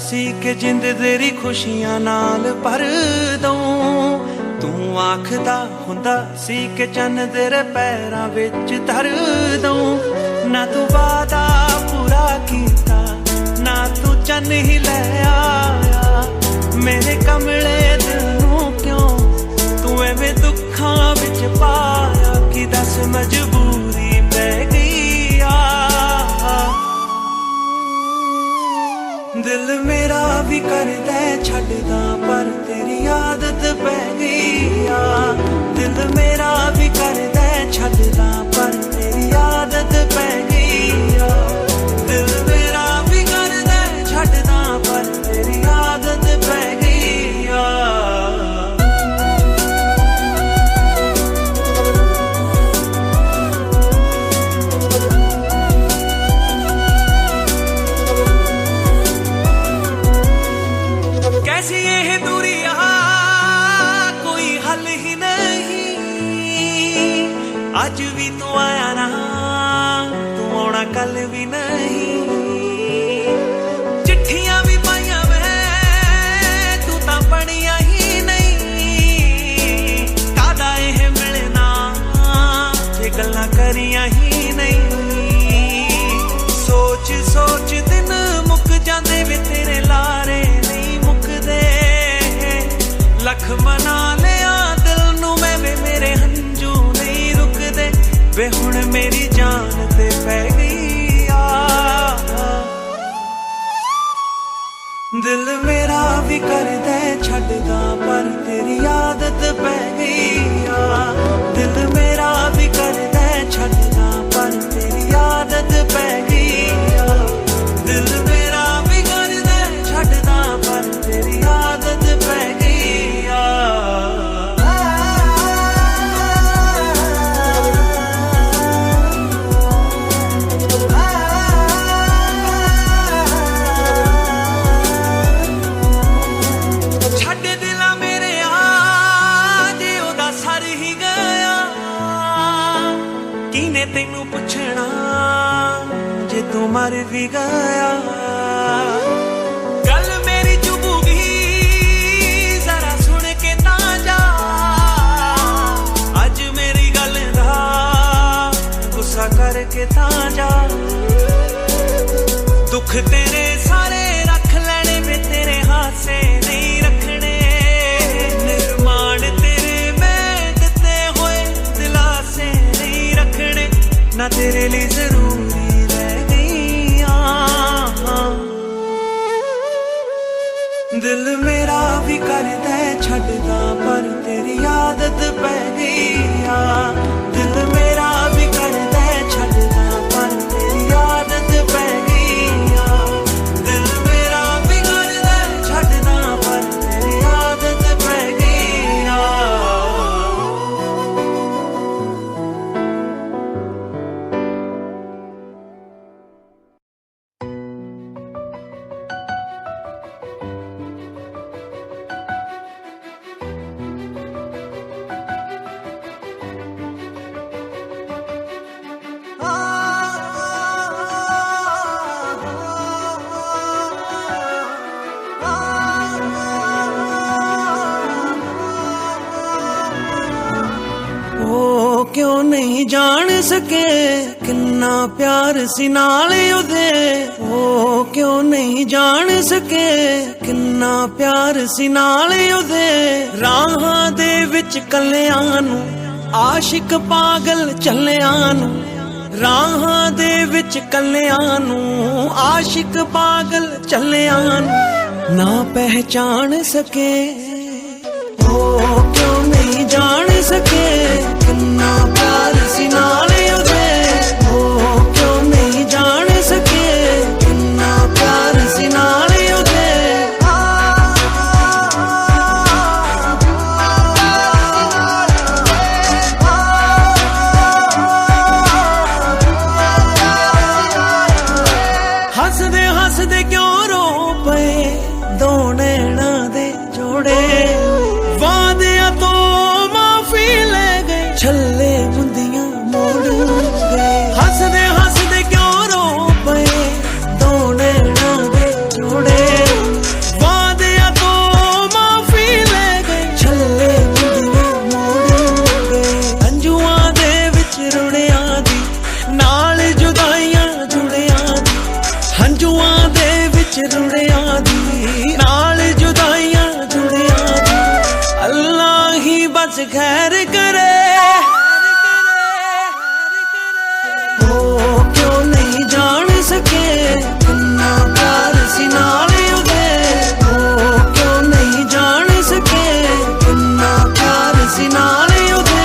सी के जिंद तेरी खुशियां नाल भर दूं। तू आखदा हुंदा सी के चन्न तेरे पैरां विच धर दूं। ना तू वादा पूरा कीता ना तू चन्न ही लै आया। मेरे कमले दिल नूं क्यों तू एवें दुखां विच पाया। कि दस मजबूरी पै गई आ। दिल मेरा भी करदा छड्डदा पर तेरी आदत पै गई आ। दिल मेरा भी करदा छड्डदा पर तेरी आदत पै गई आ। दिल मेरा भी करदा छड्डदा पर तेरी आदत पै गई आ। कैसी ये दूरिया कोई हल ही नहीं। आज भी तू आया ना तू आना कल भी नहीं। चिट्ठियां भी पाइया मैं तू तां पढ़िया ही नहीं। कादा यह मिलना जे गल्लां करिया ही नहीं। सोच सोच दिन मुक जांदे वे तेरे लारे लख मना लिया दिल नू मैं वे मेरे हंजू नहीं रुकदे। वे हुण मेरी जान ते पै गई आ। दिल मेरा भी करदा छड्डदा पर तेरी आदत पै गई आ। दिल मेरा भी करदा छड्डदा पर तेरी आदत पै गई आ। दिल मेरा भी करदा छड्डदा पर तेरी आदत पै गई। तेनू पुछना जे तू मर भी गया। गल मेरी चुभूगी जरा सुन के ता जा। अज मेरी गल दा गुस्सा करके ता जा। दुख तेरे सारे रख लेने में तेरे हासे नहीं रखने। निर्माण तेरे मैं दिते होए दिलासे नहीं रखने। ना तेरे लिए जरूरी रह गई आ। दिल मेरा भी करदा छड्डदा पर तेरी आदत पै गई आ। दिल मेरा भी करदा छड्डदा पर तेरी आदत पै गई आ। दिल मेरा भी करदा छड्डदा पर तेरी आदत पै गई आ। क्यों नहीं जान सके किन्ना प्यार सी नाले उदे। ओ क्यों नहीं जान सके किन्ना प्यार सी नाले उदे। राहां दे विच कल्लियां नू आशिक पागल चल्लियां नू। राहां दे विच कल्लियां नू आशिक पागल चल्लियां नू। ना पहचान सके ओ क्यों नहीं ਜਾਣ ਸਕੇ ਕਿੰਨਾ ਪਿਆਰ ਸੀ ਨਾਲ ਉਹਦੇ। ਉਹ ਕਿਉਂ ਨਹੀਂ ਜਾਣ ਸਕੇ ਕਿੰਨਾ ਪਿਆਰ ਸੀ ਨਾਲ ਉਹਦੇ। ਹੱਸਦੇ ਹੱਸਦੇ ਕਿਉਂ ਰੋ ਪਏ ਦੋ ਨੈਣਾਂ ਦੇ ਜੋੜੇ। ਵਾਅਦਿਆਂ ਤੋਂ ਮਾਫੀ ਲੈ ਗਏ ਛੱਲੇ ਮੁੰਦੀਆਂ ਮੋੜ ਗਏ। ਹੱਸਦੇ ਹੱਸਦੇ ਕਿਉਂ ਰੋ ਪਏ ਦੋ ਨੈਣਾਂ ਦੇ ਜੋੜੇ। ਵਾਅਦਿਆਂ ਤੋਂ ਮਾਫੀ ਲੈ ਗਏ ਛੱਲੇ ਮੁੰਦੀਆਂ ਮੋੜ ਗਏ। ਹੰਝੂਆਂ ਦੇ ਵਿੱਚ ਰੁੜਿਆਂ ਦੀ ਨਾਲ ਜੁਦਾਈਆਂ ਜੁੜਿਆਂ ਦੀ। ਹੰਝੂਆਂ ਦੇ ਵਿੱਚ ਰੁੜਿਆਂ ਦੀ ਨਾਲ ਜੁਦਾਈਆਂ ਜੁੜਿਆਂ ਦੀ। ਅੱਲਾ ਹੀ ਬਸ ਖੈਰ ਕਰੇ। ਉਹ ਕਿਉਂ ਨਹੀਂ ਜਾਣ ਸਕੇ ਕਿੰਨਾ ਪਿਆਰ ਸੀ ਨਾਲ ਉਹਦੇ। ਉਹ ਕਿਉਂ ਨਹੀਂ ਜਾਣ ਸਕੇ ਕਿੰਨਾ ਪਿਆਰ ਸੀ ਨਾਲ ਉਹਦੇ।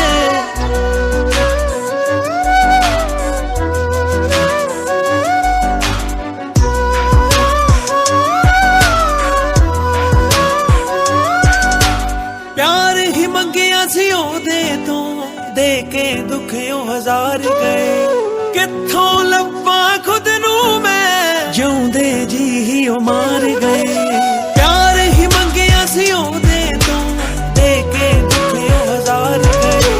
ਪਿਆਰ ਹੀ ਮੰਗਿਆ ਸੀ ਉਹਦੇ ਤੋਂ ਦੇ ਕੇ ਦੁੱਖ ਉਹ ਹਜ਼ਾਰ ਗਏ। ਕਿੱਥੋਂ ਲੱਭਾਂ ਖੁਦ ਨੂੰ ਮੈਂ ਜਿਉਂਦੇ ਜੀ ਹੀ ਉਹ ਮਾਰ ਗਏ। ਪਿਆਰ ਹੀ ਮੰਗਿਆ ਸੀ ਉਹਦੇ ਤੋਂ ਦੇ ਕੇ ਦੁੱਖ ਉਹ ਹਜ਼ਾਰ ਗਏ।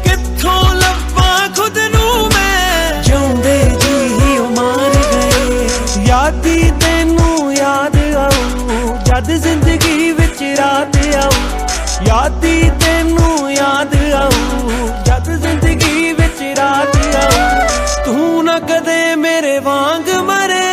ਕਿੱਥੋਂ ਲੱਭਾਂ ਖੁਦ ਨੂੰ ਮੈਂ ਜਿਉਂਦੇ ਜੀ ਹੀ ਉਹ ਮਾਰ ਗਏ। ਯਾਦੀ ਤੈਨੂੰ ਯਾਦ ਆਊ ਜਦ ਜ਼ਿੰਦਗੀ ਵਿੱਚ ਰਾਤ ਆਊ। ਯਾਦੀ ਤੈਨੂੰ ਯਾਦ ਆਊ ਜਦ ਜ਼ਿੰਦਗੀ ਵਿੱਚ ਰਾਤ ਆਊ। ਤੂੰ ਨਾ ਕਦੇ ਮੇਰੇ ਵਾਂਗ ਮਰੇ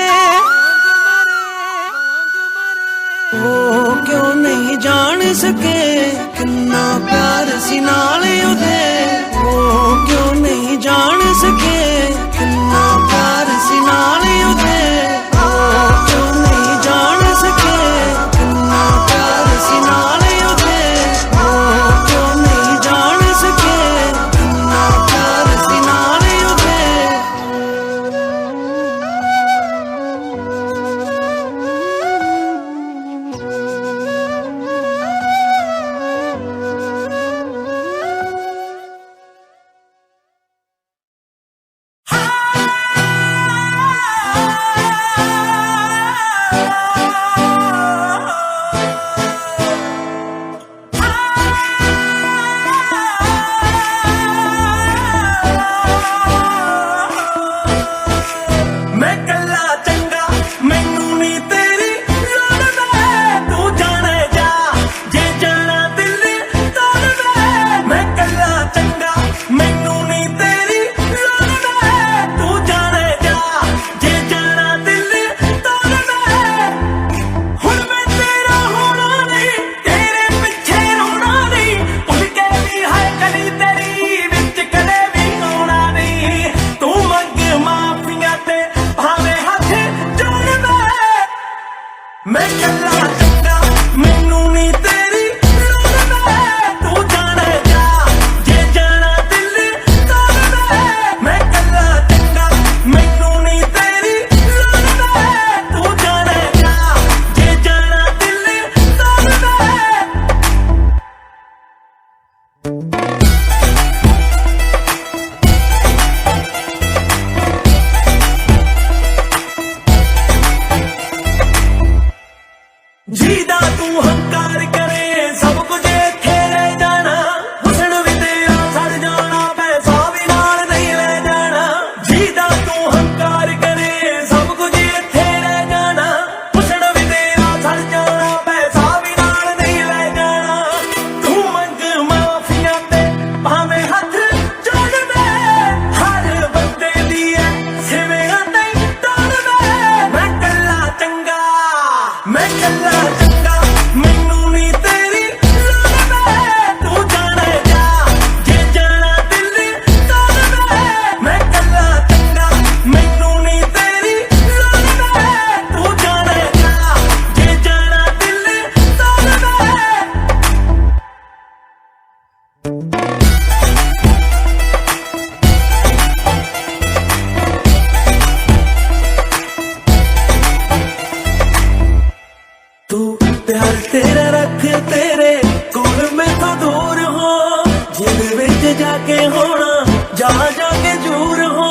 जाके होना जा जाके दूर हो।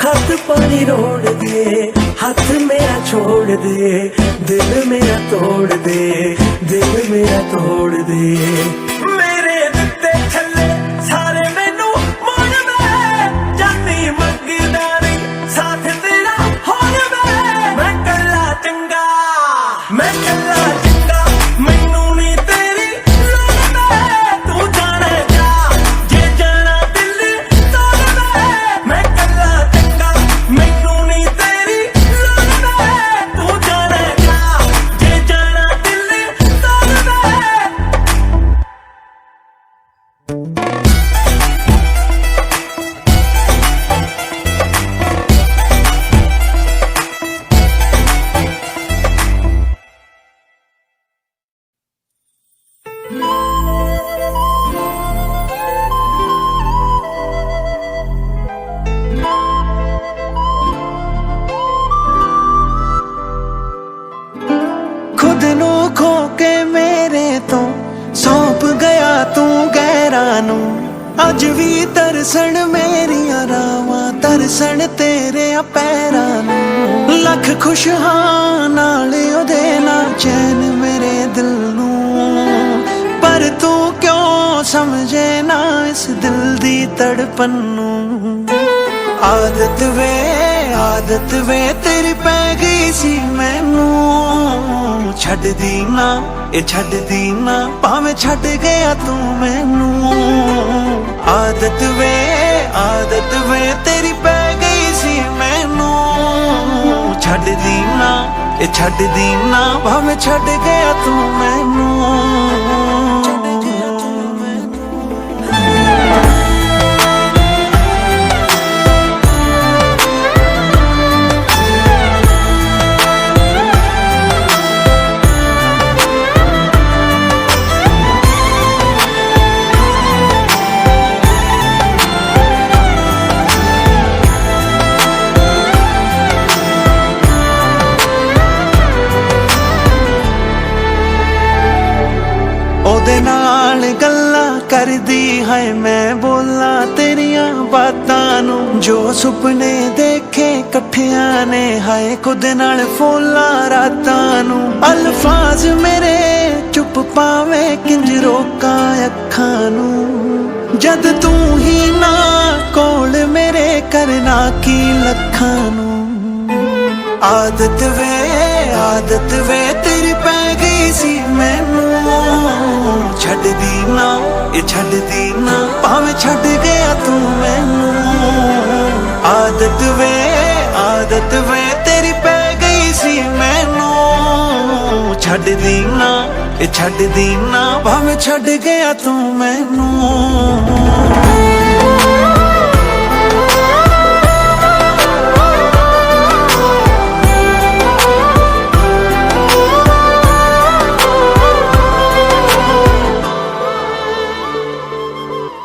खत पानी रोड़ दे हाथ मेरा छोड़ दे, दिल मेरा तोड़ दे, दिल मेरा तोड़ दे। मेरे दिते छल्ले सारे मैनू मोड़ दे, जाती मंगदा नहीं साथ तेरा होड़ दे। मैं कल्ला चंगा, मैं कल्ला चंगा, मैनू नहीं तेरी लोड़ दे। तू जाने जा जे जाना दिल तोड़ दे। मैं कल्ला चंगा, मैनू नहीं तेरी लोड़ दे। तू जाने जा जे जाना दिल तोड़ दे। खुद नू खो के मेरे तो सौंप गया तू गैरां नू। अज भी तरसण मेरियां रावां, तरसण तेरे पैरां नू। लख खुश हां नाल ओदे नाल चैन मेरे दिल नू, पर तू क्यों समझे ना इस दिल दी तड़पन नू। आदत वे तेरी पै गई सी मैनू, छड्ड दी ना ए छड्ड दी ना भावें छड्ड गया तू मैनू। आदत वे तेरी पै गई सी मैनू, छड्ड दी ना ए छड्ड दी ना भावें छड्ड गया तू मैनू। ओदे नाल गल्लां करदी है मैं बोलां तेरियां बातां नू। जो सुपने देखे कट्ठियां ने हाय खुद नाल फोलां रातां नू। अल्फाज मेरे चुप पावे किंज रोकां अखां नू, जद तू ही ना कोल मेरे करना की लखां नू। आदत वे तेरी पै गई सी मैनू, छड्ड दी ना ए छड्ड दी ना भावें छड्ड गया तू मैनू। आदत वे तेरी पै गई सी मैनू, छड्ड दी ना ए छड्ड दी ना भावें छड्ड गया तू मैनू।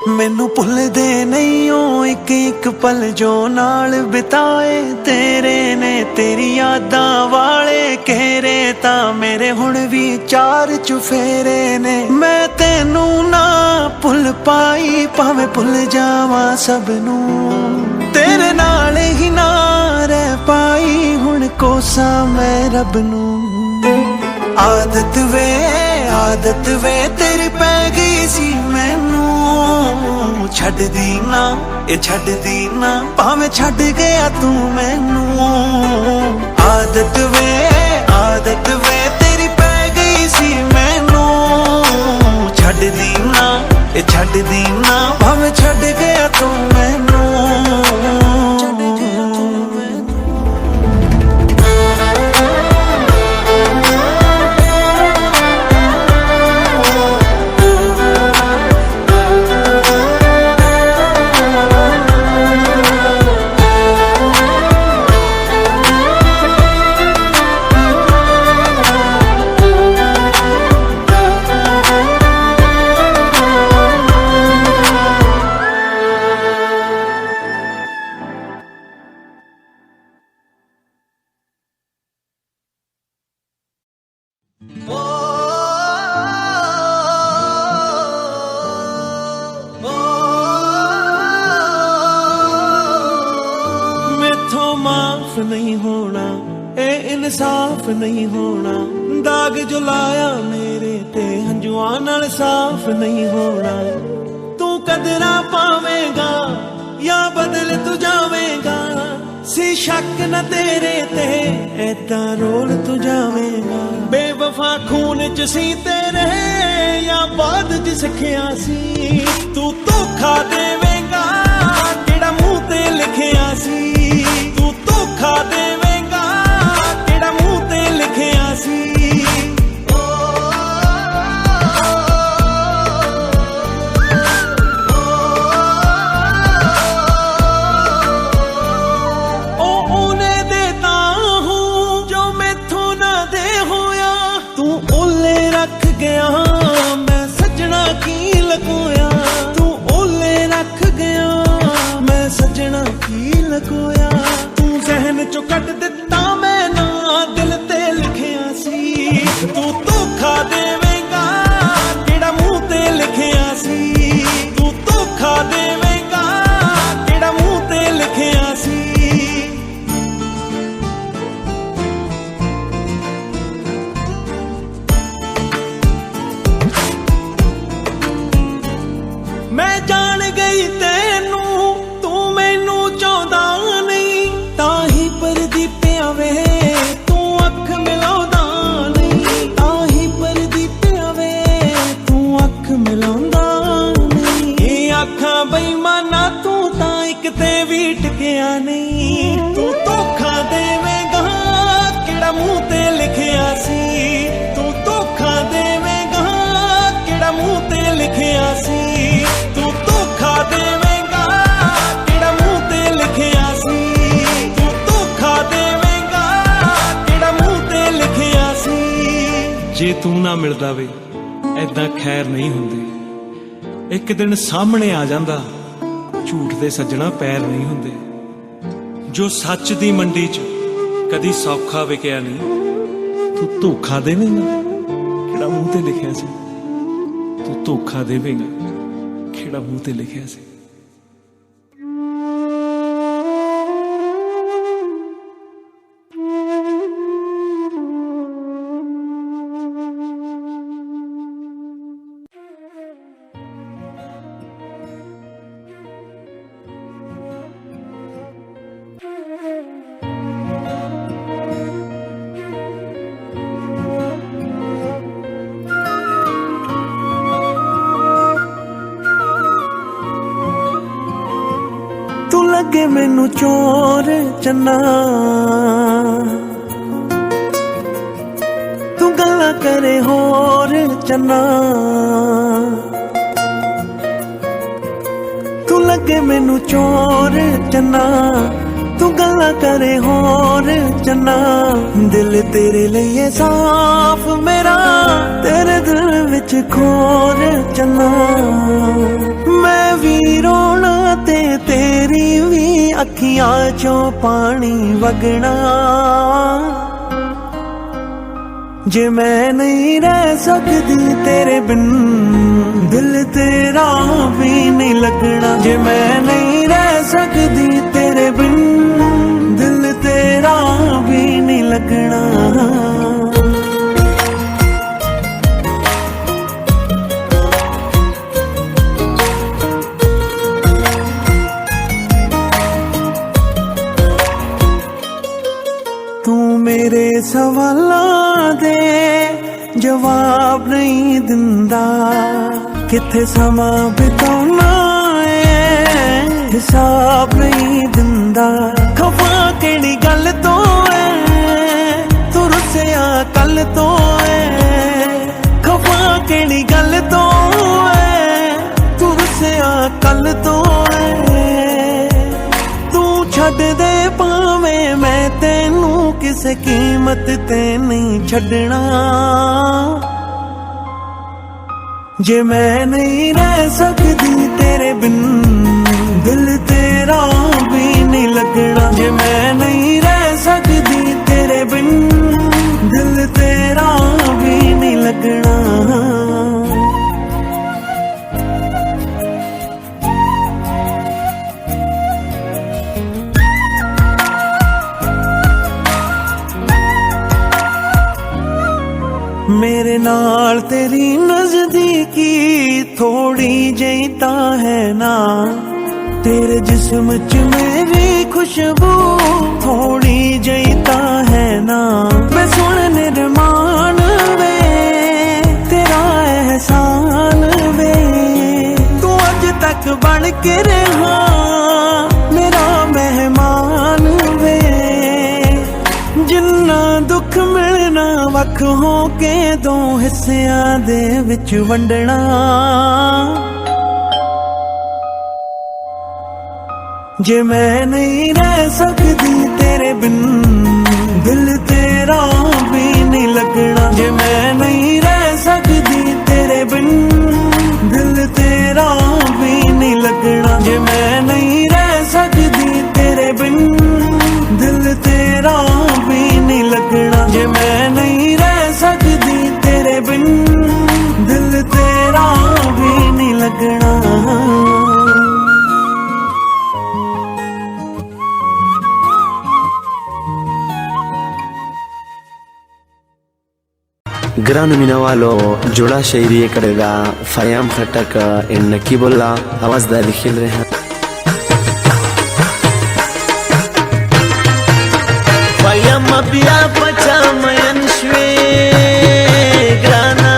मैनू भुलदे नहीं ओ एक एक पल जो नाल बिताए तेरे ने। तेरी यादां वाले घेरे तां मेरे हुण भी चार चुफेरे ने। मैं तेनू ना भुल पाई भावें भुल जावां सबनू, तेरे नाल ही ना रह पाई हुण कोसां मैं रब नू। आदत वे तेरी पै गई सी मैनू, छड्ड दी ना ए छड्ड दी ना भावें छड्ड गया तू मैनू। आदत वे तेरी पै गई सी मैनू, छड्ड दी ना ए छड्ड दी ना भावें छड्ड गया तू मैनू। ਸਾਫ਼ ਨਹੀਂ ਹੋਣਾ, ਇਹ ਇਨਸਾਫ ਨਹੀਂ ਹੋਣਾ। ਦਾਗ ਜੋ ਲਾਇਆ ਮੇਰੇ ਤੇ ਹੰਝੂਆਂ ਨਾਲ ਸਾਫ਼ ਨਹੀਂ ਹੋਣਾ। ਤੂੰ ਕਦਰਾਂ ਪਾਵੇਂਗਾ ਜਾਂ ਬਦਲ ਤੂੰ ਜਾਵੇਂਗਾ, ਸੀ ਸ਼ੱਕ ਨਾ ਤੇਰੇ ਤੇ ਏਦਾਂ ਰੋਲ ਤੂੰ ਜਾਵੇਂਗਾ। ਬੇਵਫਾ ਖੂਨ ਚ ਸੀ ਤੇਰੇ ਜਾਂ ਬਾਅਦ ਚ ਸਿੱਖਿਆ ਸੀ, ਤੂੰ ਧੋਖਾ ਦੇਵੇਂਗਾ ਕਿਹੜਾ ਮੂੰਹ ਤੇ ਲਿਖਿਆ ਸੀ। ਤੂੰ ਧੋਖਾ ਦੇਵੇਂਗਾ ਕਿਹੜਾ ਮੂੰਹ ਤੇ ਲਿਖਿਆ ਸੀ। ਗਿਆ ਮੈਂ ਸੱਜਣਾ ਕੀ ਲਕੋਇਆ, ਤੂੰ ਓਲੇ ਰੱਖ ਗਿਆ ਮੈਂ ਸੱਜਣਾ ਕੀ ਲਕੋਇਆ। ਤੂੰ ਜ਼ਹਿਨ ਚੋਂ ਕੱਢ ਦਿੱਤਾ ਮੈਂ ਨਾ ਦਿਲ ਤੇ ਲਿਖਿਆ ਸੀ। ਤੂੰ ਧੋਖਾ ਦੇਵੇਂਗਾ ਕਿਹੜਾ ਮੂੰਹ ਤੇ ਲਿਖਿਆ ਸੀ। ਤੂੰ ਧੋਖਾ ਦੇਵੇਂਗਾ ਕਿਹੜਾ ਮੂੰਹ ਤੇ ਲਿਖਿਆ ਸੀ। ਮੈਂ ਜਾਣ ਗਈ ਤੈਨੂੰ, ਤੂੰ ਮੈਨੂੰ ਚਾਹੁੰਦਾ ਨਹੀਂ, ਤਾਂ ਹੀ ਪਰਦੀਪਿਆ ਵੇ ਤੂੰ ਅੱਖ ਮਿਲਾਉਂਦਾ ਨਹੀਂ। ਤਾਂ ਹੀ ਪਰਦੀਪਿਆ ਵੇ ਤੂੰ ਅੱਖ ਮਿਲਾਉਂਦਾ ਨਹੀਂ। ਇਹ ਅੱਖਾਂ ਬੇਈਮਾਨਾ ਤੂੰ ਤਾਂ ਇੱਕ ਤੇ ਵੀ ਟਿਕਿਆ ਨਹੀਂ। ਤੂੰ ਧੋਖਾ ਦੇਵੇਂਗਾ ਕਿਹੜਾ ਮੂੰਹ ਤੇ ਲਿਖਿਆ ਸੀ। ਤੂੰ ਧੋਖਾ ਦੇਵੇਂਗਾ ਕਿਹੜਾ ਮੂੰਹ ਤੇ ਲਿਖਿਆ ਸੀ। ਤੂੰ ਧੋਖਾ ਦੇਵੇਂਗਾ ਕਿਹੜਾ ਮੂੰਹ ਤੇ ਲਿਖਿਆ ਸੀ। ਤੂੰ ਧੋਖਾ ਦੇਵੇਂਗਾ ਕਿਹੜਾ ਮੂੰਹ ਤੇ ਲਿਖਿਆ ਸੀ। ਜੇ ਤੂੰ ਨਾ ਮਿਲਦਾ ਵੇ ਐਦਾਂ ਖੈਰ ਨਹੀਂ ਹੁੰਦੀ। ਇੱਕ ਦਿਨ ਸਾਹਮਣੇ ਆ ਜਾਂਦਾ ਝੂਠ ਦੇ ਸੱਜਣਾ ਪੈਰ ਨਹੀਂ ਹੁੰਦੇ। ਜੋ ਸੱਚ ਦੀ ਮੰਡੀ 'ਚ ਕਦੀ ਸੌਖਾ ਵਿਕਿਆ ਨਹੀਂ। ਤੂੰ ਧੋਖਾ ਦੇਵੇਂਗਾ ਕਿਹੜਾ ਮੂੰਹ ਤੇ ਲਿਖਿਆ ਸੀ। ਤੂੰ ਧੋਖਾ ਦੇਵੇਂਗਾ ਕਿਹੜਾ ਮੂੰਹ ਤੇ ਲਿਖਿਆ ਸੀ। ਤੂੰ ਲੱਗੇ ਮੈਨੂੰ ਚੋਰ ਚੰਨਾ, ਤੂੰ ਗੱਲਾਂ ਕਰੇ ਹੋਰ ਚੰਨਾ। ਤੂੰ ਲੱਗੇ ਮੈਨੂੰ ਚੋਰ ਚੰਨਾ, ਤੂੰ ਗੱਲਾਂ ਕਰੇ ਹੋਰ ਚੰਨਾ। ਦਿਲ ਤੇਰੇ ਲਈ ਏ ਸਾਫ਼ ਮੇਰਾ, ਤੇਰੇ ਦਿਲ ਵਿੱਚ ਖੋਰ ਚੰਨਾ। ਮੈਂ ਵੀ ਰੋਣਾ ਤੇ ਤੇਰੀ ਵੀ ਅੱਖੀਆਂ ਚੋਂ ਪਾਣੀ ਵਗਣਾ। ਜੇ ਮੈਂ ਨਹੀਂ ਰਹਿ ਸਕਦੀ ਤੇਰੇ ਬਿਨ, ਦਿਲ ਤੇਰਾ ਵੀ ਨਹੀਂ ਲੱਗਣਾ। ਜੇ ਮੈਂ ਨਹੀਂ ਰਹਿ ਸਕਦੀ ਤੇਰੇ ਬਿਨ, ਦਿਲ ਤੇਰਾ ਵੀ ਨਹੀਂ ਲੱਗਣਾ। ਤੂੰ ਮੇਰੇ ਸਵਾਲਾਂ ਦੇ ਜਵਾਬ ਨਹੀਂ ਦਿੰਦਾ, ਕਿੱਥੇ ਸਮਾਂ ਬਿਤਾਉਣਾ ਏ ਹਿਸਾਬ ਨਹੀਂ ਦਿੰਦਾ। ਖਫਾ ਕਿਹੜੀ ਗੱਲ ਤੋਂ ਏ ਤੂੰ ਰੁੱਸਿਆ ਕੱਲ ਤੋਂ ਏ। ਖਫਾ ਕਿਹੜੀ ਗੱਲ ਤੋਂ ਏ ਤੂੰ ਰੁੱਸਿਆ ਕੱਲ ਤੋਂ ਏ। ਤੂੰ ਛੱਡ ਦੇ ਭਾਵੇਂ ਮੈਂ ਤੈਨੂੰ ਕਿਸੇ ਕੀਮਤ ਤੇ ਨਹੀਂ ਛੱਡਣਾ। ਜੇ ਮੈਂ ਨਹੀਂ ਰਹਿ ਸਕਦੀ ਤੇਰੇ ਬਿਨ, ਦਿਲ ਤੇਰਾ ਵੀ ਨਹੀਂ ਲੱਗਣਾ। ਜੇ ਮੈਂ ਨਹੀਂ ਰਹਿ ਸਕਦੀ ਤੇਰੇ ਬਿਨ, ਦਿਲ ਤੇਰਾ ਵੀ ਨਹੀਂ ਲੱਗਣਾ। नाल तेरी नजदीकी थोड़ी जही ता है ना, तेरे जिस्म च मेरी खुशबू थोड़ी जही ता है ना। मैं सुन निर्माण वे तेरा एहसान वे, तू अज तक बन के रहा मेरा मेहमान वे। जिन्ना दुख मिलना वख हो के दो हिस्सियां दे विच वंडना, जे मैं नहीं रह सकती तेरे बिन दिल तेरा भी नहीं लगना। जे मैं नहीं रह सकती तेरे बिन दिल तेरा भी नहीं लगना। जे मैं नहीं रह सकती तेरे बिन दिल तेरा भी नहीं लगना। जे मैं नहीं रह सकती तेरे बिन दिल तेरा भी नहीं लगना। ग्रानो मिनावालो जोड़ा शायरी करेगा फयाम खटक इन नकीबुल्ला आवाज दारी खेल रहे हैं। फयाम बिया पचा मयन श्वे ग्राना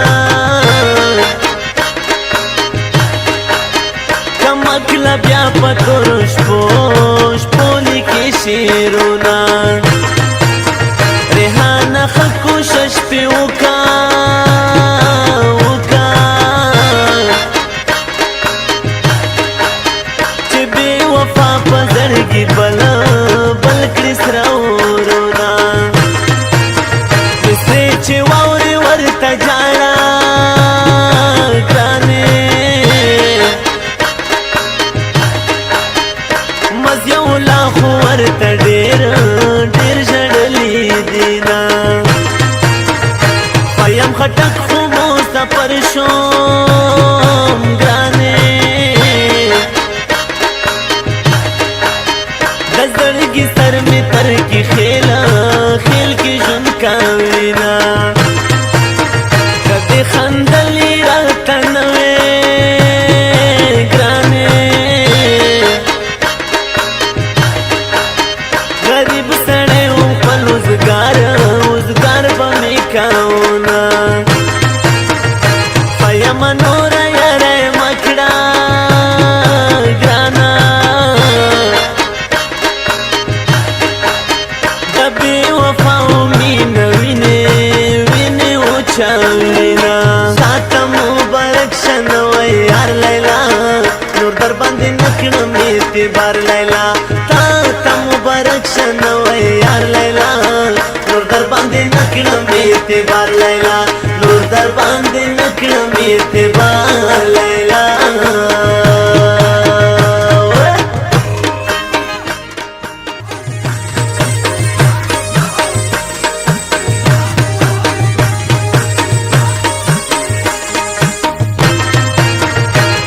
कमकला बिया पतोरुष पोश पोली के शेरोना रेहाना खकुशश पे उका चिबे वफा पजरगी बला बल क्रिसराउरोना किसरे चिवाउरे वरता जाना गाने मज़्यौला खो वरता डेर डेर जड़ली दीना। फयाम खटक खुमोसा परशोम गाने दजड़गी सर में तर की खेला खेल की झुमकावीना कदे खंदली रातनवे गाने गरीब सड़े ऊपर उजगार बने काउना। फयाम नोरा यारे मखड़ा गाना दबे वफाओ मीन विने विने उचावीना। साता मुबारक शनवै यार लैला नूर दर बंदे नखड़ा मेते बार लैला। ताता मुबारक शनवै यार लैला नूर दर बंदे नखड़ा मेते बार लैला। नूर दर बंदे नखड़ा मेते बार लैला।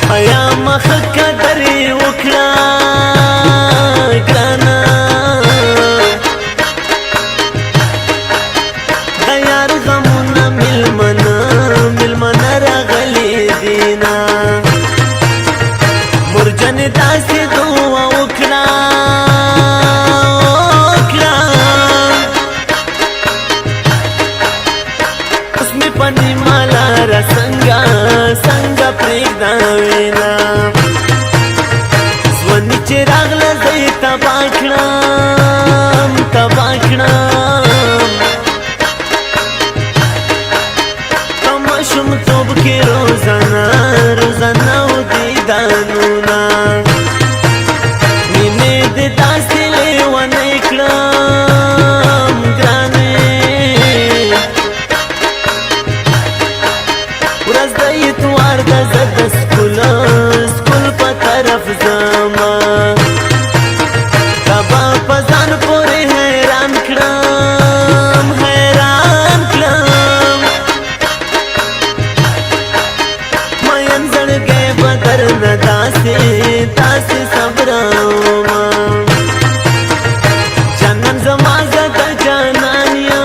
फयाम खका दरे उखड़ा ग्राना दयार गमुना मिलमना रागले दीना। मुरजन दासे दुआ उखड़ा उसमें पनी माला रसंगा संगा प्रेगदावेना। स्वनी चिरागला जई तबाखड़ा तमाशुम तोब के रोजाना उदी दानूना मीने दे दासे ले वनेकड़म ग्राने उरज दई तुआर दा जद स्कूल पर तरफ जामा तबा पजान पोरे हैरान कड़म मयन जड़ गए बदर न दासे सबरामा जनम जमाजा का जानानियम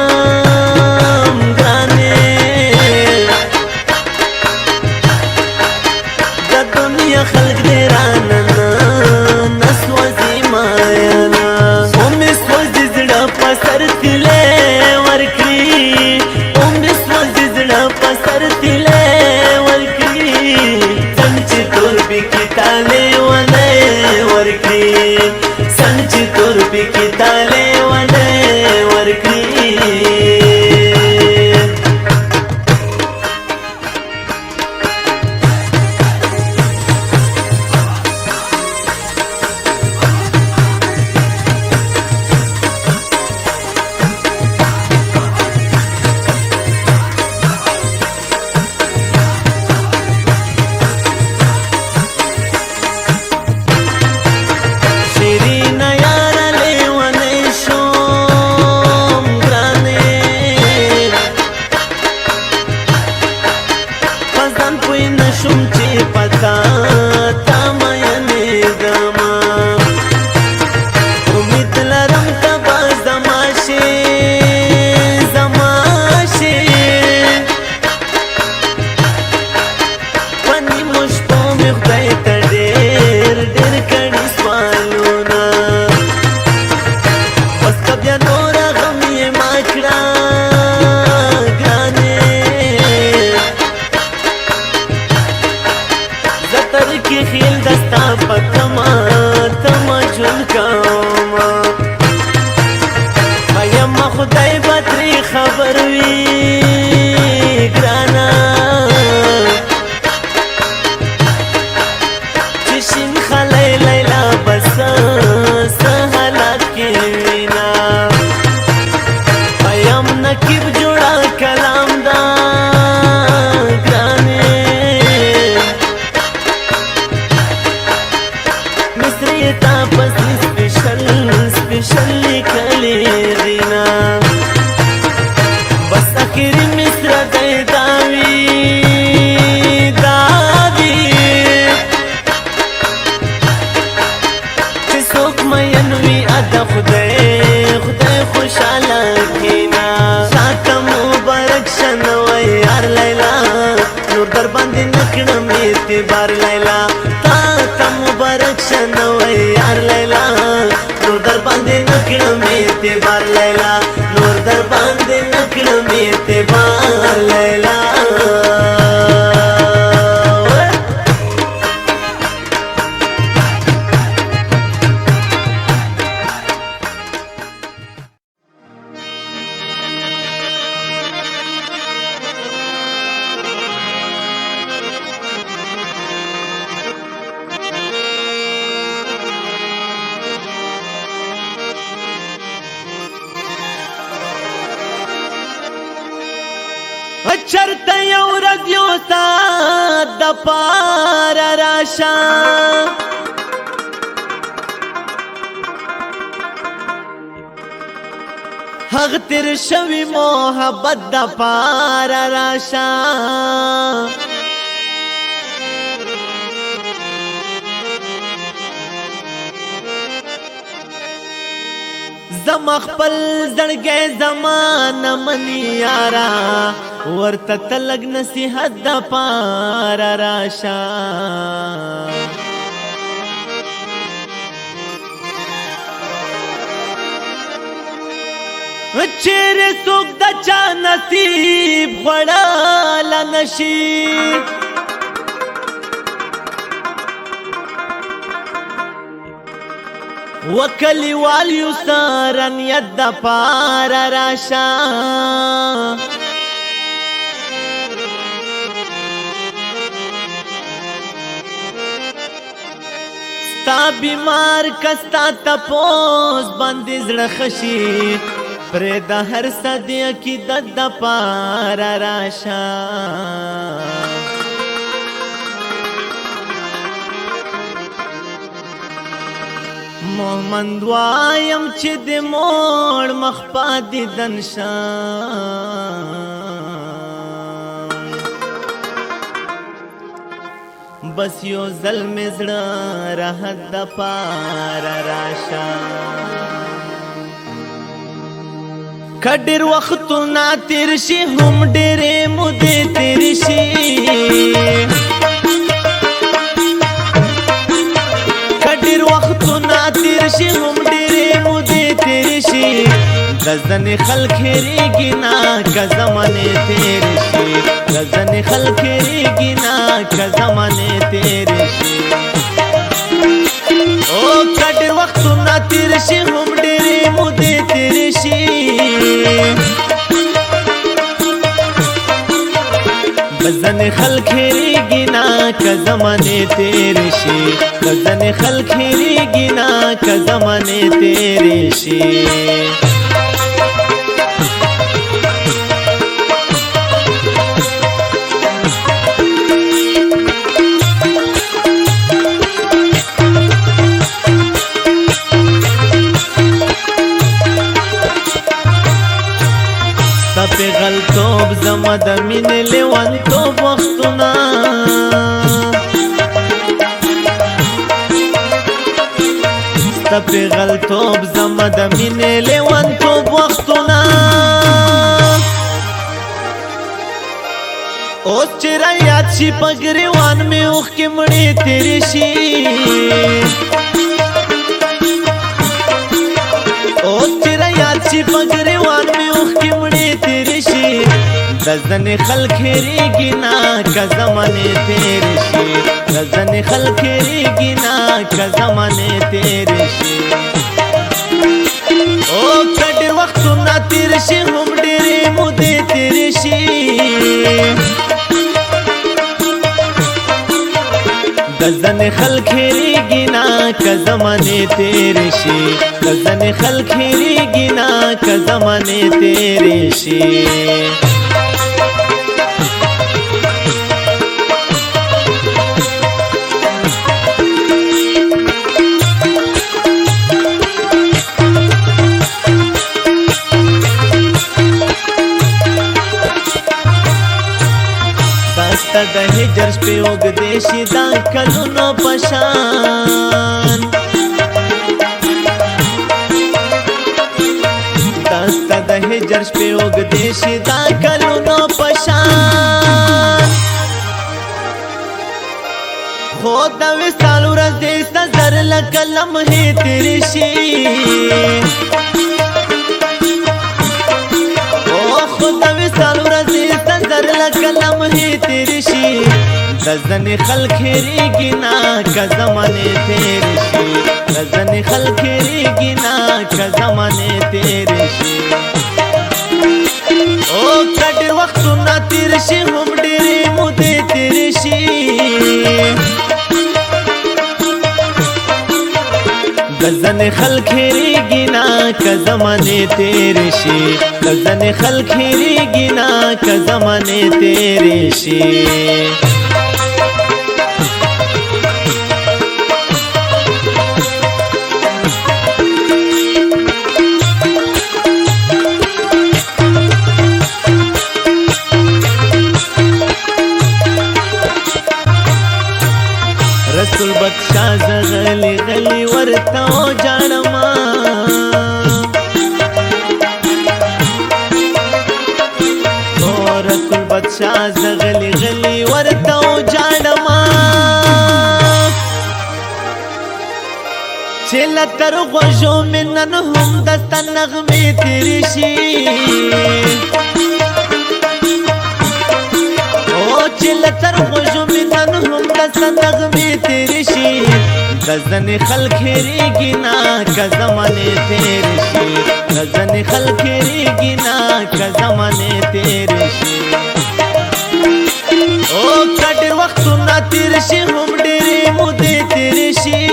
गाने ما تما جون کما ایم خدای بدری خبر وی ګرانا چشین خلای لیلا بس سهلات کې وینا ایم نکیب جوړا کلام دا स्पेशल निकले देना बस आखिरी मिस्र दे दावी दावी सोक मयनवी अदा खुदाई खुशाला कीना साथ मुबारक शनवा यार लैला नूर दर बंदी नकड़म एतबार लैला ता मुबारक शनवा यार लैला नूर दर बांधे नकड़म एतबार लैला नूर दर बांधे नकड़म एतबार लैला چرته یو ورځ یو ساعت د پاره راشه هغه تیر شوی محبت د پاره راشه زما خپل زړګی زمانه منی یارا ورته تلګ نصیحت د پاره راشه چیرې څوک د چا نصیب خوړلی نشي وکلیوال یو سره نیت د پاره راشه ستا بیمار کستا تپوس باندې زړه خشي پرېږده هر څه د عقیدت د پاره راشه محمد وایم چې د موړ مخ په دیدن شم بس یو ځل مې زړه راحت د پاره راشه که ډېر وختونه تېر شي هم ډېرې مودې تېرې شي تیر شي هم ډېرې مودې تېرې شي د ځنې خلک هېرېږي نه که زمانې تېرې شي د ځنې خلک هېرېږي نه که زمانې تېرې شي او که ډېر وختونه تېر شي هم ډېرې مودې تېرې شي ځنې خلک هېرېږي نه که زمانې تېرې شي ځنې خلک هېرېږي نه که زمانې تېرې شي پیغلتوب زما د مینې لیونتوب وختونه ستا پیغلتوب زما د مینې لیونتوب وختونه اوس چې رایاد شي په ګریوان مې اوښکې مړې تېرې شي اوس چې رایاد شي په ګریوان مې اوښکې مړې تېرې شي د ځنې خلک هېرېږي نه که زمانې تېرې شي د ځنې خلک هېرېږي نه که زمانې تېرې شي او که ډېر وختونه تېر شي هم ډېرې مودې تېرې شي د ځنې خلک هېرېږي نه که زمانې تېرې شي د ځنې خلک هېرېږي نه که زمانې تېرې شي د هجر شپې اوږدې شي دا کلونو په شان دا ستا د هجر شپې اوږدې شي دا کلونو په شان خو د وصال ورځ دې ستا زر لکه لمحې تېرې شي خو د وصال ورځ دې ستا زر لکه لمحې تېرې شي د ځنې خلک هېرېږي نه که زمانې تېرې شي د ځنې خلک هېرېږي نه که زمانې تېرې شي او که ډېر وختونه تېر شي هم ډېرې مودې تېرې شي د ځنې خلک هېرېږي نه که زمانې تېرې شي د ځنې خلک هېرېږي نه که زمانې تېرې شي رسول بخشا زغلی غلی ورته وجاړما او رسول بخشا زغلی غلی ورته وجاړما چې لتر غوږو مې نن هم دسته نغمې تېرې شي چې لتر غوږو مې نن هم دسته نغمې تېرې شي د ځنې خلک هېرېږي نه که زمانې تېرې شي د ځنې خلک هېرېږي نه که زمانې تېرې شي او که ډېر وختونه تېر شي هم ډېرې مودې تېرې شي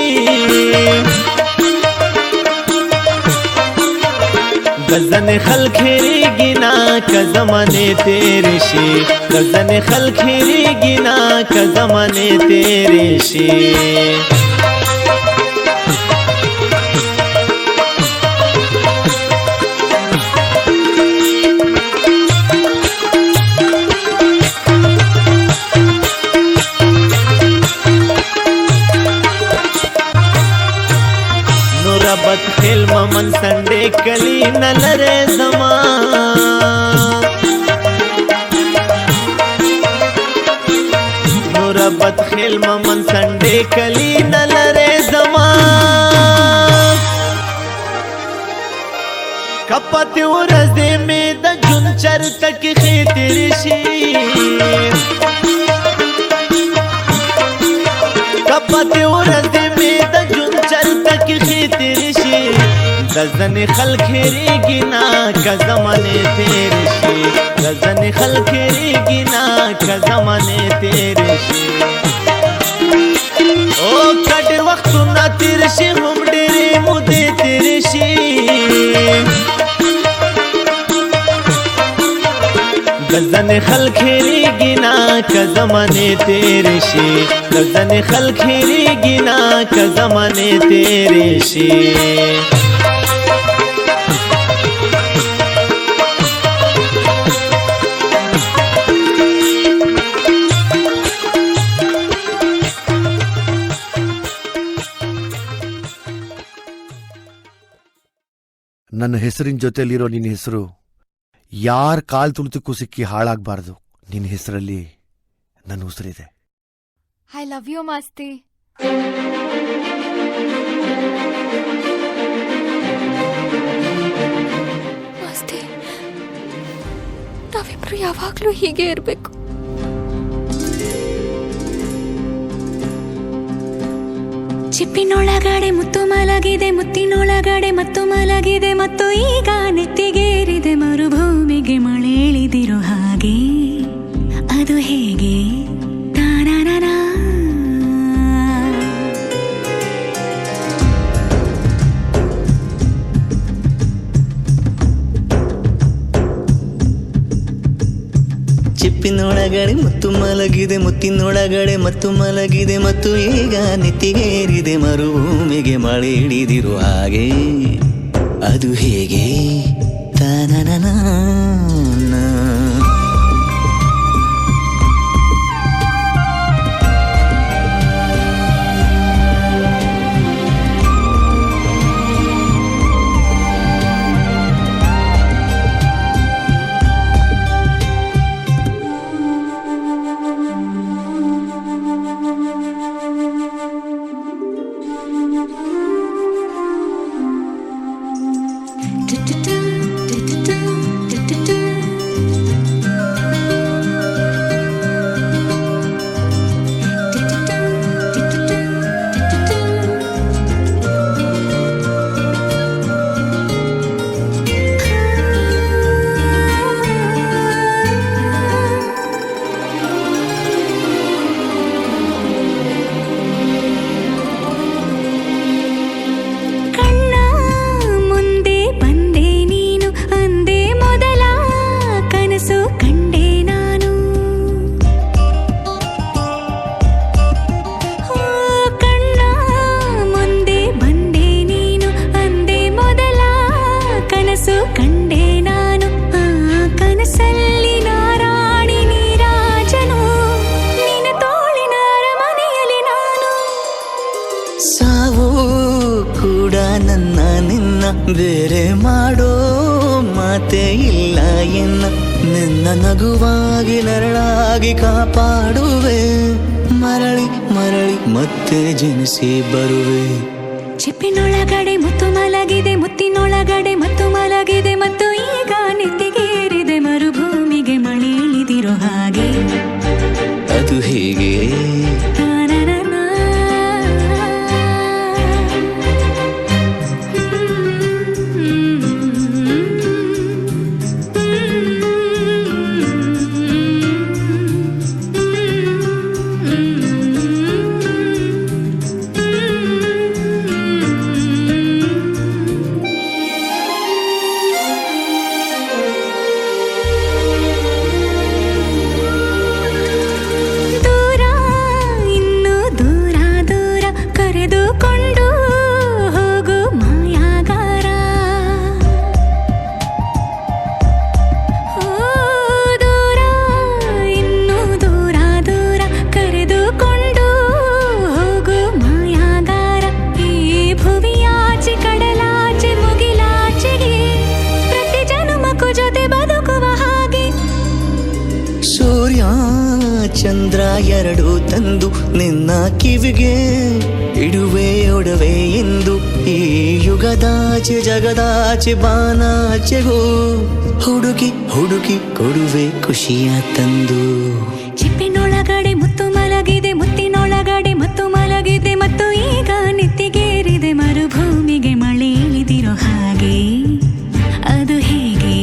د ځنې خلک هېرېږي نه که زمانې تېرې شي د ځنې خلک هېرېږي نه که زمانې تېرې شي بدخیل ممن سنډې کلی نه لرې زما نوره بدخیل ممن سنډې کلی نه لرې زما کپاتې ورځ دې مې د ژوند چرته کښې تېرې شي کپاتې ورځ دې مې د ژوند چرته کښې تېرې شي د ځنې خلک هېرېږي نه که زمانې تېرې شي د ځنې خلک هېرېږي نه که زمانې تېرې شي او که ډېر وختونه تېر شي هم ډېرې مودې تېرې شي د ځنې خلک هېرېږي نه که زمانې تېرې شي د ځنې خلک هېرېږي نه که زمانې تېرې شي ನನ್ನ ಹೆಸರಿನ ಜೊತೆಲಿರೋ ನಿನ್ನ ಹೆಸರು ಯಾರ ಕಾಲ್ ತುಳಿತಕ್ಕೂ ಸಿಕ್ಕಿ ಹಾಳಾಗಬಾರ್ದು. ನಿನ್ನ ಹೆಸರಲ್ಲಿ ನನ್ನ ಉಸಿರಿದೆ. I love you Masti. Masti, ನಾವಿಬ್ರು ಯಾವಾಗ್ಲೂ ಹೀಗೆ ಇರ್ಬೇಕು. ಚಿಪ್ಪಿನೊಳಗಡೆ ಮುತ್ತು ಮಲಗಿದೆ, ಮುತ್ತಿನೊಳಗಡೆ ಮತ್ತು ಮಲಗಿದೆ, ಮತ್ತು ಈಗ ನೆತ್ತಿಗೇರಿದೆ ಮರುಭೂಮಿಗೆ ಮಳೆ ಇಳಿದಿರೋ ಹಾಗೆ. ಅದು ಹೇಗೆ? ತಾನಾನಾ ಚಿಪ್ಪಿನೊಳಗಡೆ ಮುತ್ತು ಮಲಗಿದೆ, ಮುತ್ತಿನೊಳಗಡೆ ಮತ್ತು ಮಲಗಿದೆ, ಮತ್ತು ಈಗ ನೆತ್ತಿಗೇರಿದೆ ಮರುಭೂಮಿಗೆ ಮಳೆ ಹಿಡಿದಿರುವ ಹಾಗೆ. ಅದು ಹೇಗೆ? ತಾನನನ ಬೇರೆ ಮಾಡೋ ಮಾತೆ ಇಲ್ಲ ಎನ್ನ. ನಿನ್ನ ನಗುವಾಗಿ ನರಳಾಗಿ ಕಾಪಾಡುವೆ, ಮರಳಿ ಮರಳಿ ಮತ್ತೆ ಜನಿಸಿ ಬರುವೆ. ಚಿಪ್ಪಿನೊಳಗಡೆ ಮುತ್ತು ಮಲಗಿದೆ, ಮುತ್ತಿನೊಳಗಡೆ ಮತ್ತು ಮಲಗಿದೆ, ಮತ್ತು ಈಗ ನೆತ್ತಿಗೇರಿದೆ ಮರುಭೂಮಿಗೆ ಮಳೆ ಇಳಿದಿರೋ ಹಾಗೆ. ಅದು ಹೇಗೆ? ಚಂದ್ರ ಎರಡು ತಂದು ನಿನ್ನ ಕಿವಿಗೆ ಇಡುವೆ ಒಡವೆ ಎಂದು. ಈ ಯುಗದಾಚೆ ಜಗದಾಚೆ ಬಾನಾಚೆಗೂ ಹುಡುಕಿ ಹುಡುಕಿ ಕೊಡುವೆ ಖುಷಿಯ ತಂದು. ಚಿಪ್ಪಿನೊಳಗಡೆ ಮುತ್ತು ಮಲಗಿದೆ, ಮುತ್ತಿನೊಳಗಡೆ ಮತ್ತು ಮಲಗಿದೆ, ಮತ್ತು ಈಗ ನೆತ್ತಿಗೇರಿದೆ ಮರುಭೂಮಿಗೆ ಮಳೆ ಇಳಿದಿರೋ ಹಾಗೆ. ಅದು ಹೇಗೆ?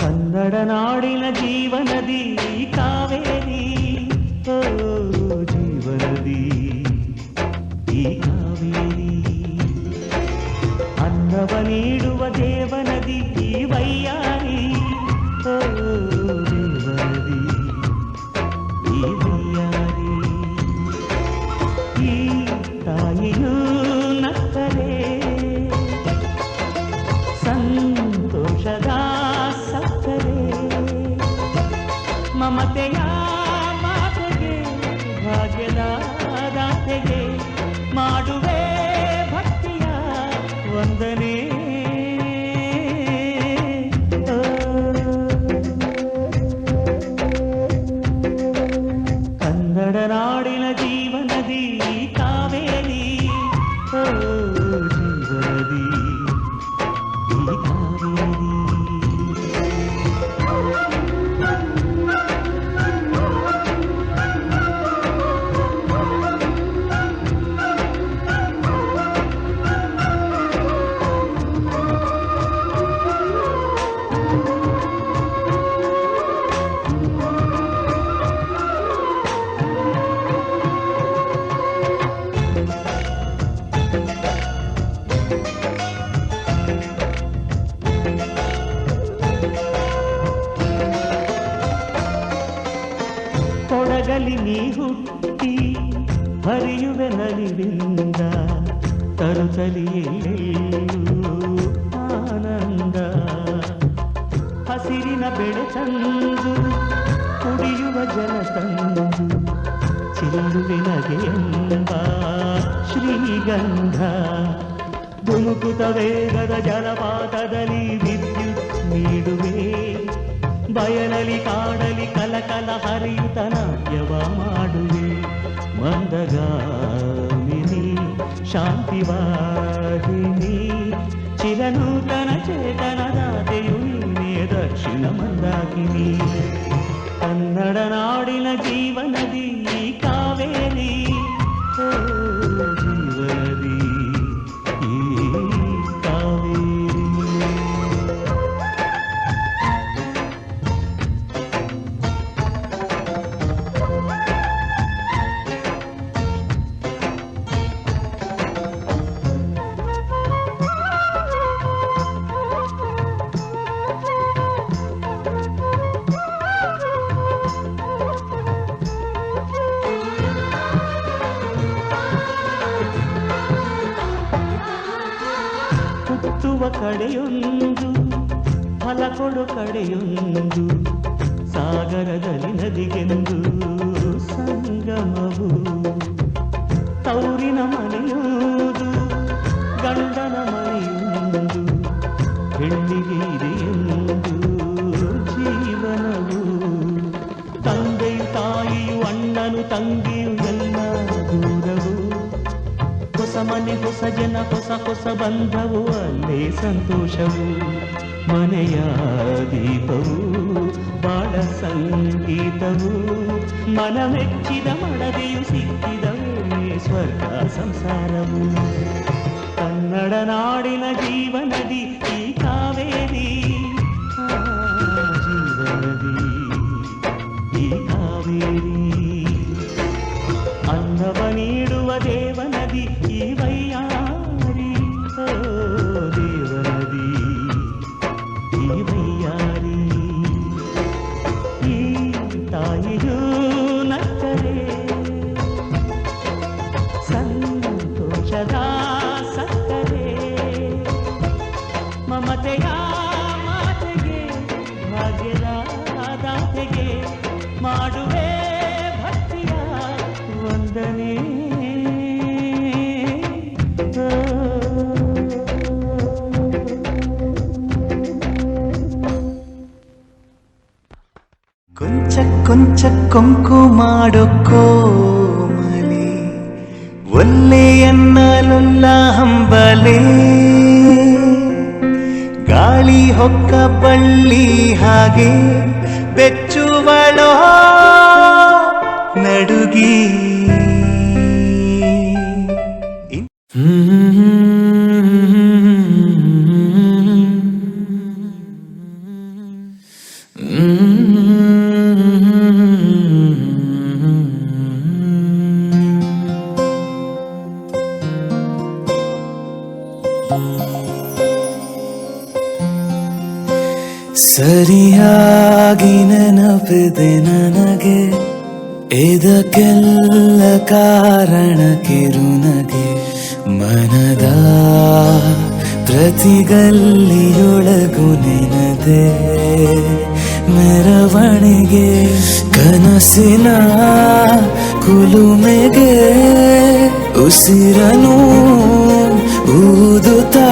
ಕನ್ನಡ ನಾಡಿನ ಜೀವನದಿ ಕಾವೇರಿ, ಓ ಜೀವನದಿ ಈ ಕಾವೇರಿ, ಅನ್ನವ ನೀಡುವ ದೇವನದಿ ಈ ವೈಯಾರಿ, ಓ ದೇವನದಿ ಈ ವೈಯಾರಿ. ಈ ತಾಯಿಯೂ ನಕ್ಕರೆ ಸಂತೋಷದ ಸಕ್ಕರೆ, ಮಮತೆಯ ಮಾತೆಗೆ ಭಾಗ್ಯದ ದಾತೆಗೆ ಮಾಡುವೆ ಭಕ್ತಿಯ ವಂದನೆ. ಕನ್ನಡ ನಾಡಿನ ಜೀವನದಿ ಕಾವೇರಿ, ಓ ಜೀವನದಿ ಈ ಕಾವೇರಿ. ಕೊಡಗಲಿ ನೀ ಹುಟ್ಟಿ ಹರಿಯುವೆ ನಲಿವಿಂದ, ತರುತ್ತಲಿ ಎಲ್ಲೆಲ್ಲೂ ಆನಂದ. ಹಸಿರಿನ ಬೆಳೆ ತಂದು ಕುಡಿಯುವ ಜಲ ತಂದು ಚೆಲ್ಲುವೆ ನಗೆಯೆಂಬ ಶ್ರೀಗಂಧ. ಧುಮುಕುತ ವೇಗದ ಜಲಪಾತದಲ್ಲಿ ವಿದ್ಯುತ್ ನೀಡುವೆ, ಬಯಲಲಿ ಕಾಡಲಿ ಕಲಕಲ ಹರಿಯುತ ನಾಟ್ಯವ ಮಾಡುವೆ. ಮಂದಗಾಮಿನಿ ಶಾಂತಿವಾಹಿನಿ, ಚಿರನೂತನ ಚೇತನದಾತೆಯು ನೀನೇ ದಕ್ಷಿಣ ಮಂದಾಕಿನಿ. ಕನ್ನಡ ನಾಡಿನ ಜೀವನದಿ ಕಾವೇರಿ, ಓ ಜೀವನದಿ ಈ ಕಾವೇರಿ. ಹುಟ್ಟುವ ಕಡೆಯೊಂದು ಫಲ ಕೊಡು ಕಡೆಯೊಂದು, ಸಾಗರದಲ್ಲಿ ನದಿಗೆಂದು ಸಂಗಮವು. ತೌರಿನ ಮನೆಯುವುದು ಗಂಡನ ಮನೆಯೊಂದು, ಹೆಣ್ಣಿಗೆ ಇದೆಯೆಂದು ಜೀವನವು. ತಂದೆಯು ತಾಯಿಯು ಅಣ್ಣನು ತಂಗಿಯು ಎಲ್ಲ ದೂರವು, ಹೊಸ ಮನೆ ಹೊಸ ಜನ ಹೊಸ ಹೊಸ ಬಂಧವು, ಅಲ್ಲೇ ಸಂತೋಷವು. ಮನೆಯ ದೀಪವು ಬಾಳ ಸಂಗೀತವು, ಮನಮೆಚ್ಚಿದ ಮಡದೆಯು ಸಿಕ್ಕಿದವೇ ಸ್ವರ್ಗ ಸಂಸಾರವು. ಕನ್ನಡ ನಾಡಿನ ಜೀವನದಿ ಈ ಕಾವೇರಿ, ಜೀವನದಿ ಈ ಕಾವೇರಿ. ಅನ್ನವ ನೀಡುವ ದೇವನದಿ ಈ ವೈಯಾರಿ, ಓ ದೇವನದಿ ಈ ವೈಯಾರಿ. ಈ ತಾಯಿಯೂ ನಕ್ಕರೆ ಸಂತೋಷದ ಸಕ್ಕರೆ, ಮಮತೆಯ ಮಾತೆಗೆ ಭಾಗ್ಯದ ದಾತೆಗೆ ಮಾಡುವೆ ಭಕ್ತಿಯ ವಂದನೆ. ಕೊಂಚ ಕೊಂಚ ಕೊಂಕು ಮಾಡೋ ಕೋಮಲೆ, ಒಲ್ಲೆಯನ್ನಲುಲ್ಲ ಹಂಬಲೆ. ಗಾಳಿ ಹೊಕ್ಕ ಬಳ್ಳಿ ಹಾಗೆ ಬೆಚ್ಚುವಳೋ ನಡುಗಿ. ಸರಿಯಾಗಿ ನೆನಪಿದೆ ನನಗೆ ಇದಕ್ಕೆಲ್ಲ ಕಾರಣ ಕಿರುನಗೆ ಮನದ ಪ್ರತಿಗಲ್ಲಿಯೊಳಗು ನೆನದೆ ಮೆರವಣಿಗೆ ಕನಸಿನ ಕುಲುಮೆಗೆ ಉಸಿರನು ಊದುತ್ತಾ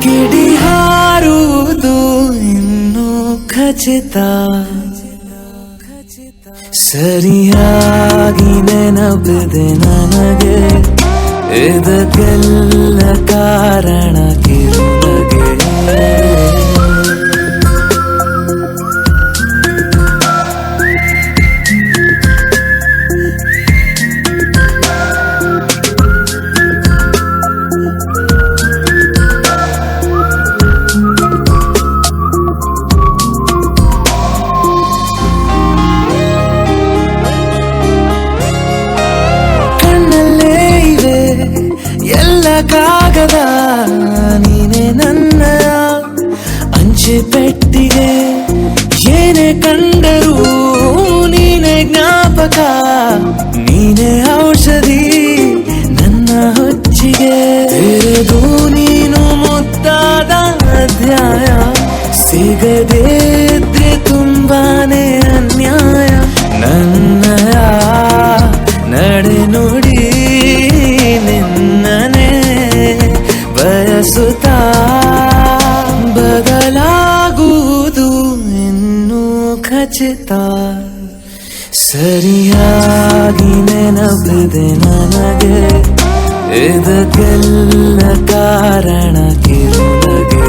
ಕಿಡಿ ಹಾರುವುದು ಇನ್ನು ಖಚಿತ ಸರಿಯಾಗಿ ನೆನಪಿದೆ ನನಗೆ ಇದಕ್ಕೆಲ್ಲ ಕಾರಣ ಕಿರುನಗೆ ಕಾಗದ ನೀನೆ ನನ್ನ ಅಂಚೆ ಪೆಟ್ಟಿಗೆ ಏನೇ ಕಂಡರೂ ನೀನೆ ಜ್ಞಾಪಕ ನೀನೆ ಔಷಧಿ ನನ್ನ ಹೊಚ್ಚಿಗೆ ತೆರೆದು ನೀನು ಮುದ್ದಾದ ಅಧ್ಯಾಯ ಸಿಗದೇ ಇದ್ರೆ ತುಂಬಾನೇ ಅನ್ಯಾಯ ನನ್ನಯ ನಡೆ ನುಡಿ ನಿನ್ನನೆ ಬಯಸುತ್ತಾ ಬದಲಾಗುವುದು ಇನ್ನೂ ಖಚಿತ ಸರಿಯಾಗಿ ನೆನಪಿದೆ ನನಗೆ ಇದಕ್ಕೆಲ್ಲ ಕಾರಣ ಕಿರುನಗೆ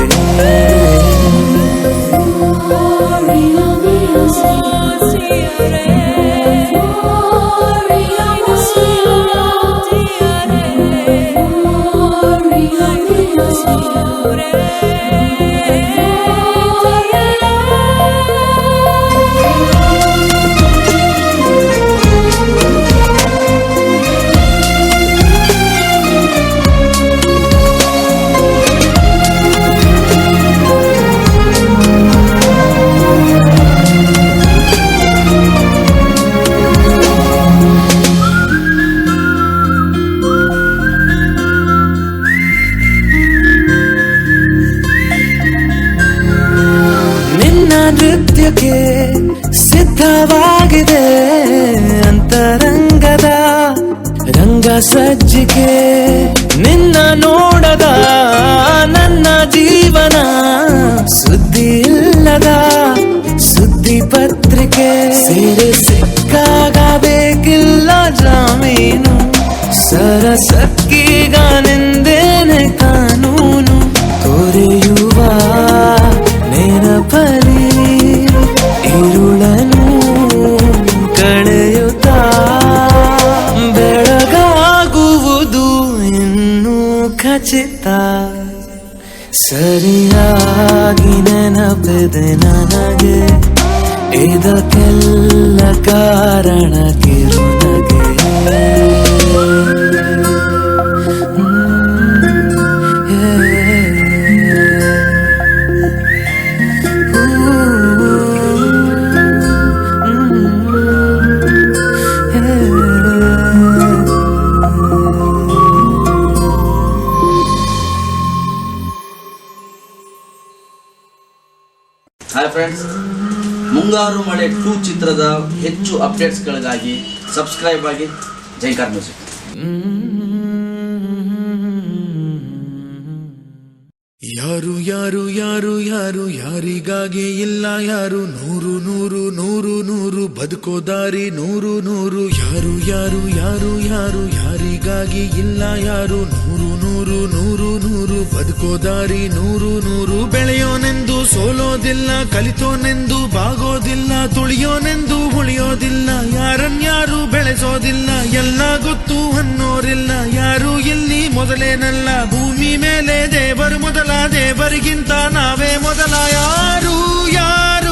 ನೃತ್ಯಕ್ಕೆ ಸಿದ್ಧವಾಗಿದೆ ಅಂತರಂಗದ ರಂಗ ಸಜ್ಜಿಕೆ ನಿನ್ನ ನೋಡದ ನನ್ನ ಜೀವನ ಸುದ್ದಿ ಇಲ್ಲದ ಸುದ್ದಿ ಪತ್ರಿಕೆ ಸೇರೆ ಸಿಕ್ಕಾಗ ಬೇಕಿಲ್ಲ ಜಾಮೀನು ಸರಸಕ್ಕೀಗ ನಿಂದೇನೆ ಕಾನೂನು ತೊರೆಯುವ ನೆನಪಲಿ ഇരുളನು ಕಳೆಯುತ್ತಾ ಬೆಳಗಾಗುವುದು ಇನ್ನೂ ಖಚಿತ ಸರಿಯಾಗಿ ನೆನಪಿದೆ ನನಗೆ ಇದಕ್ಕೆಲ್ಲ ಕಾರಣ ಕಿರುನಗೆ ಹಾಯ್ ಫ್ರೆಂಡ್ಸ್, ಮುಂಗಾರು ಮಳೆ 2 ಚಿತ್ರದ ಹೆಚ್ಚು ಅಪ್ಡೇಟ್ಸ್ಗಳಿಗಾಗಿ ಸಬ್ಸ್ಕ್ರೈಬ್ ಆಗಿ ಜೈಕಾರ್ ಮ್ಯೂಸಿಕ್. ಯಾರು ಯಾರು ಯಾರು ಯಾರು ಯಾರಿಗಾಗಿ ಇಲ್ಲ ಯಾರು ನೂರು ನೂರು ನೂರು ನೂರು ಬದುಕೋ ದಾರಿ ನೂರು ನೂರು ಯಾರು ಯಾರು ಯಾರು ಯಾರು ಯಾರಿಗಾಗಿ ಇಲ್ಲ ಯಾರು ನೂರು ನೂರು ನೂರು ನೂರು ಬದುಕೋ ದಾರಿ ನೂರು ನೂರು ಬೆಳೆಯೋನೆಂದು ಸೋಲೋದಿಲ್ಲ ಕಲಿತೋನೆಂದು ಬಾಗೋದಿಲ್ಲ ತುಳಿಯೋನೆಂದು ಉಳಿಯೋದಿಲ್ಲ ಯಾರನ್ಯಾರು ಬೆಳೆಸೋದಿಲ್ಲ ಎಲ್ಲ ಗೊತ್ತು ಅನ್ನೋರಿಲ್ಲ ಯಾರು ಇಲ್ಲಿ ಮೊದಲೇನಲ್ಲ ಭೂಮಿ ಮೇಲೆ ದೇವರು ಮೊದಲ ದೇವರಿಗಿಂತ ನಾವೇ ಮೊದಲ ಯಾರು ಯಾರು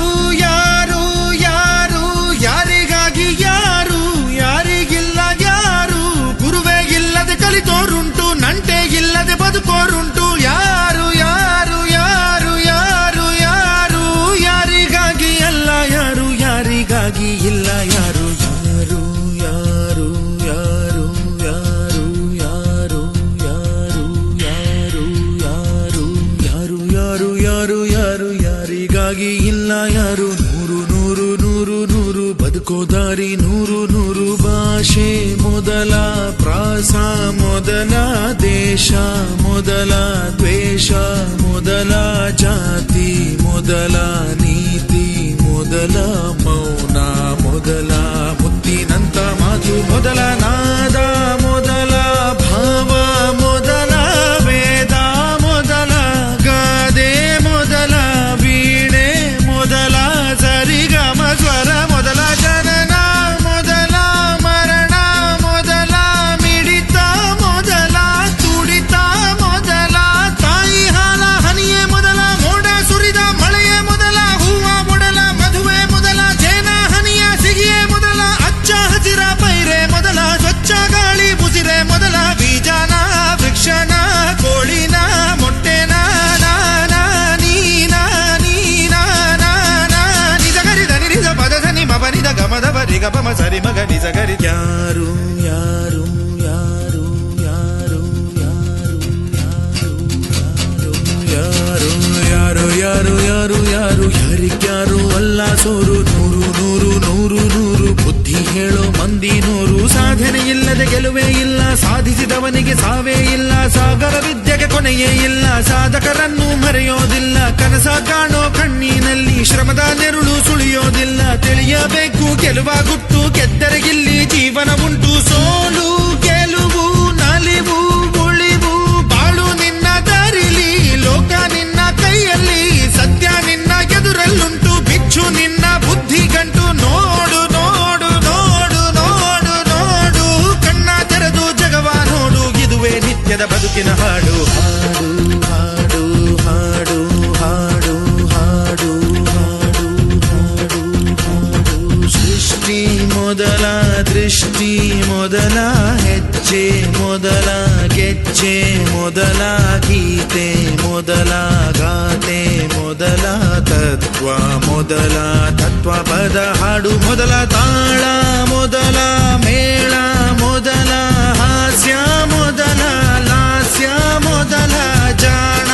ಯಾರಿಗಾಗಿ ಇಲ್ಲ ಯಾರು ನೂರು ನೂರು ನೂರು ನೂರು ಬದುಕೋ ದಾರಿ ನೂರು ನೂರು ಭಾಷೆ ಮೊದಲ ಪ್ರಾಸ ಮೊದಲ ದೇಶ ಮೊದಲ ದ್ವೇಷ ಮೊದಲ ಜಾತಿ ಮೊದಲ ನೀತಿ ಮೊದಲ ಮೌನ ಮೊದಲ ಮುತ್ತಿನಂತ ಮಾತು ಮೊದಲ ನಾದ ಮೊದಲ ಭಾವ ಮೊದಲ ವೇದ ಮೊದಲ ಗಾದೆ ಮೊದಲ ವೀಣೆ ಮೊದಲ ಸರಿಗಮ ಸ್ವರ ಮೊದಲ ಜನನ ಮೊದಲ ಮರಣ ಮೊದಲ ಮಿಡಿತ ಮೊದಲ ತುಡಿತ ಮೊದಲ ತಾಯಿ ಹಾಲ ಹನಿಯೇ ಮೊದಲ ಮೋಡ ಸುರಿದ ಮಳೆಯೇ ಮೊದಲ ಹೂವ ಮೊದಲ ಮದುವೆ ಮೊದಲ ಜೇನ ಹನಿಯ ಸಿಗಿಯೇ ಮೊದಲ ಅಚ್ಚ ಹಸಿರ ಪೈರೆ ಮೊದಲ ಸ್ವಚ್ಛ ಗಾಳಿ ಬುಸಿರೆ ಮೊದಲ ಬೀಜನ ವೃಕ್ಷನ ಕೋಳಿನ ಮೊಟ್ಟೆನ ನಾನಾ ನೀನಾ ನೀನಾ ನಾನಾ ನಿಜ ಗರಿದ ನಿರಿದ ಪದ ಧನಿ ಮಬನಿದ ಗಮದ ಬರಿ ಗಮ ಸರಿ ಮಗ ನಿಜ ಗರಿ ಯಾರು ಯಾರು ಯಾರು ಯಾರು ಯಾರು ಯಾರು ಯಾರು ಯಾರು ಯಾರು ಯಾರಿಗ್ಯಾರು ಅಲ್ಲ ಸೋರು ನೂರು ನೂರು ನೂರು ನೂರು ಬುದ್ಧಿ ಹೇಳೋ ಮಂದಿ ನೂರು ಸಾಧನೆ ಇಲ್ಲದೆ ಗೆಲುವೇ ಇಲ್ಲ ಸಾಧಿಸಿದವನಿಗೆ ಸಾವೇ ಇಲ್ಲ ಸಾಗರ ವಿದ್ಯೆಗೆ ಕೊನೆಯೇ ಇಲ್ಲ ಸಾಧಕರನ್ನು ಮರೆಯೋದಿಲ್ಲ ಕನಸ ಕಾಣೋ ಕಣ್ಣಿನಲ್ಲಿ ಶ್ರಮದ ನೆರುಳು ಸುಳಿಯೋದಿಲ್ಲ ತಿಳಿಯಬೇಕು ಗೆಲುವ ಗುಟ್ಟು ಗೆದ್ದರೆ ಇಲ್ಲಿ ಜೀವನ ಉಂಟು ಸೋಲು ಗೆಲುವು ನಲಿವು ಉಳಿವು ಬಾಳು ನಿನ್ನ ದಾರಿಲಿ ಲೋಕ ನಿನ್ನ ಕೈಯಲ್ಲಿ ಸತ್ಯ ನಿನ್ನ ಎದುರಲ್ಲುಂಟು ಬಿಚ್ಚು ನಿನ್ನ ಬುದ್ಧಿ ಗಂಟು ನೋಡು ನೋಡು ನೋಡು ನೋಡು ನೋಡು ಕಣ್ಣ ತೆರೆದು ಜಗವ ನೋಡು ಇದುವೇ ನಿತ್ಯದ ಬದುಕಿನ ಹಾಡು ಹಾಡು ಹಾಡು ಹಾಡು ಹಾಡು ಹಾಡು ಹಾಡು ಹಾಡು ಸೃಷ್ಟಿ ಮೊದಲ ದೃಷ್ಟಿ ಮೊದಲ ಹೆಜ್ಜೆ ಮೊದಲ ಗೆಜ್ಜೆ ಮೊದಲ ಗೀತೆ ಮೊದಲ ಗಾತೆ ಮೊದಲ ತತ್ವ ಮೊದಲ ತತ್ವ ಪದ ಹಾಡು ಮೊದಲ ತಾಳ ಮೊದಲ ಮೇಳ ಮೊದಲ ಹಾಸ್ಯ ಮೊದಲ ಲಾಸ್ಯ ಮೊದಲ ಜಾಣ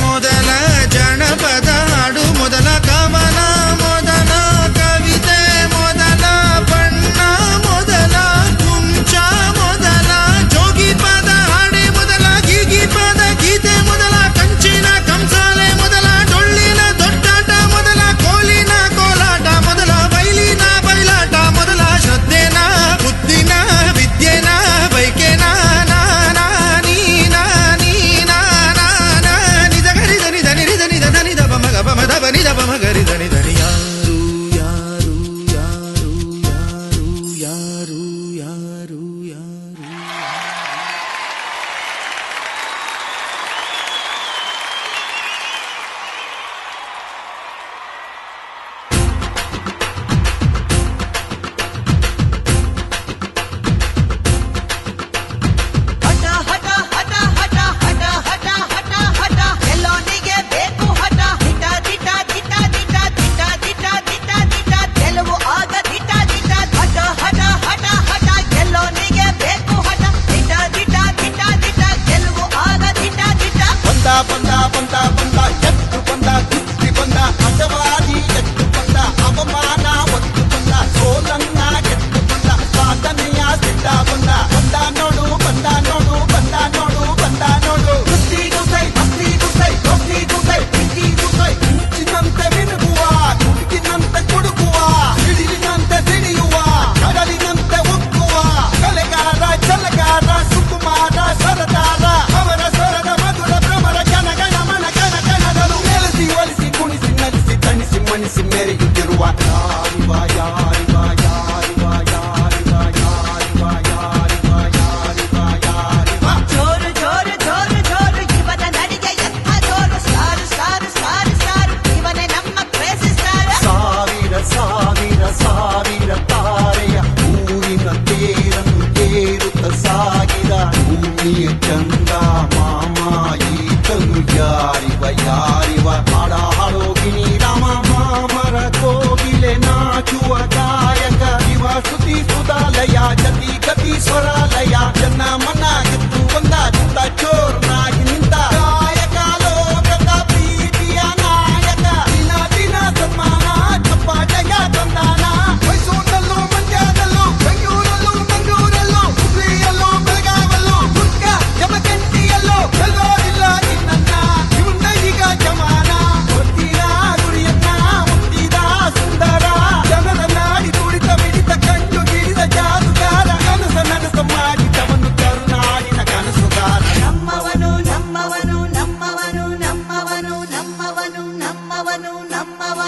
ಮೊದಲ ಜನಪದ ಹಾಡು ಮೊದಲ ಕವನ ಮೊದಲ ಕವಿತೆ ಮೊದಲ ಬಣ್ಣ ಮೊದಲ ಕುಂಚ ಮೊದಲ ಜೋಗಿ ಪದ ಹಾಡೆ ಮೊದಲ ಗೀಗಿ ಪದ ಗೀತೆ ಮೊದಲ ಕಂಚಿನ ಕಂಸಾಲೆ ಮೊದಲ ಡೊಳ್ಳಿನ ದೊಡ್ಡಾಟ ಮೊದಲ ಕೋಲಿನ ಕೋಲಾಟ ಮೊದಲ ಬೈಲಿನ ಬಯಲಾಟ ಮೊದಲ ಶ್ರದ್ಧೆನ ಬುದ್ಧಿನ ವಿದ್ಯೆನ ಬೈಕೆನ ನಾನಾ ನೀನಾ ನೀನಾ ನಾನಾ ನಿಜ ಗರಿ ಧನಿ ಧನಿ ರಿ ಧನಿ ಧನಿ ದ ಬಮ ಗ ಬಮ ದ ಬನಿ ದ ಬಮ ಗರಿ ಧನಿ ಧನಿ ಯಾರು ಯಾರು ಯಾರು ಯಾರು ಯಾರು ಯಾರು ಯಾರು ಹಠ ಹಠ ಹಠ ಹಠ ಹಠ ಹಠ ಹಠ ಹಠ ಎಲ್ಲೋನಿಗೆ ಬೇಕು ಹಠ ದಿಟ ದಿಟ ದಿಟ ದಿಟ ದಿಟ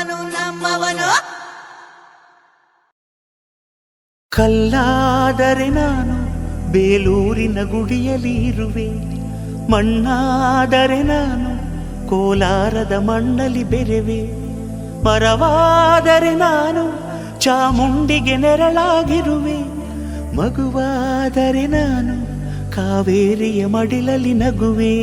ನಮ್ಮವನು ನಮ್ಮವನು. ಕಲ್ಲಾದರೆ ನಾನು ಬೇಲೂರಿನ ಗುಡಿಯಲ್ಲಿ ಇರುವೆ, ಮಣ್ಣಾದರೆ ನಾನು ಕೋಲಾರದ ಮಣ್ಣಲ್ಲಿ ಬೆರೆವೆ, ಮರವಾದರೆ ನಾನು ಚಾಮುಂಡಿಗೆ ನೆರಳಾಗಿರುವೆ, ಮಗುವಾದರೆ ನಾನು ಕಾವೇರಿಯ ಮಡಿಲಲ್ಲಿ ನಗುವೆ.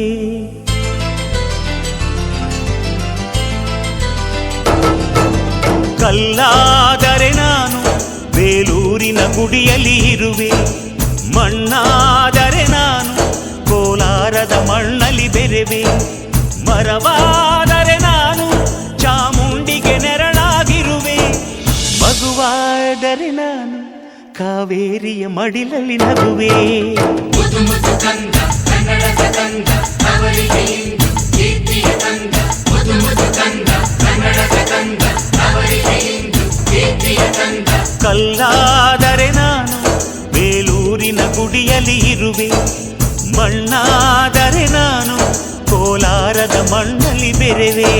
ಕಲ್ಲಾದರೆ ನಾನು ಬೇಲೂರಿನ ಗುಡಿಯಲ್ಲಿ ಇರುವೆ, ಮಣ್ಣಾದರೆ ನಾನು ಕೋಲಾರದ ಮಣ್ಣಲ್ಲಿ ಬೆರೆವೆ, ಮರವಾದರೆ ನಾನು ಚಾಮುಂಡಿಗೆ ನೆರಳಾಗಿರುವೆ, ಮಗುವಾದರೆ ನಾನು ಕಾವೇರಿಯ ಮಡಿಲಲ್ಲಿ ನಗುವೆ. ಕಲ್ಲಾದರೆ ನಾನು ಬೇಲೂರಿನ ಗುಡಿಯಲ್ಲಿ ಇರುವೆ, ಮಣ್ಣಾದರೆ ನಾನು ಕೋಲಾರದ ಮಣ್ಣಲ್ಲಿ ಬೆರೆವೆ.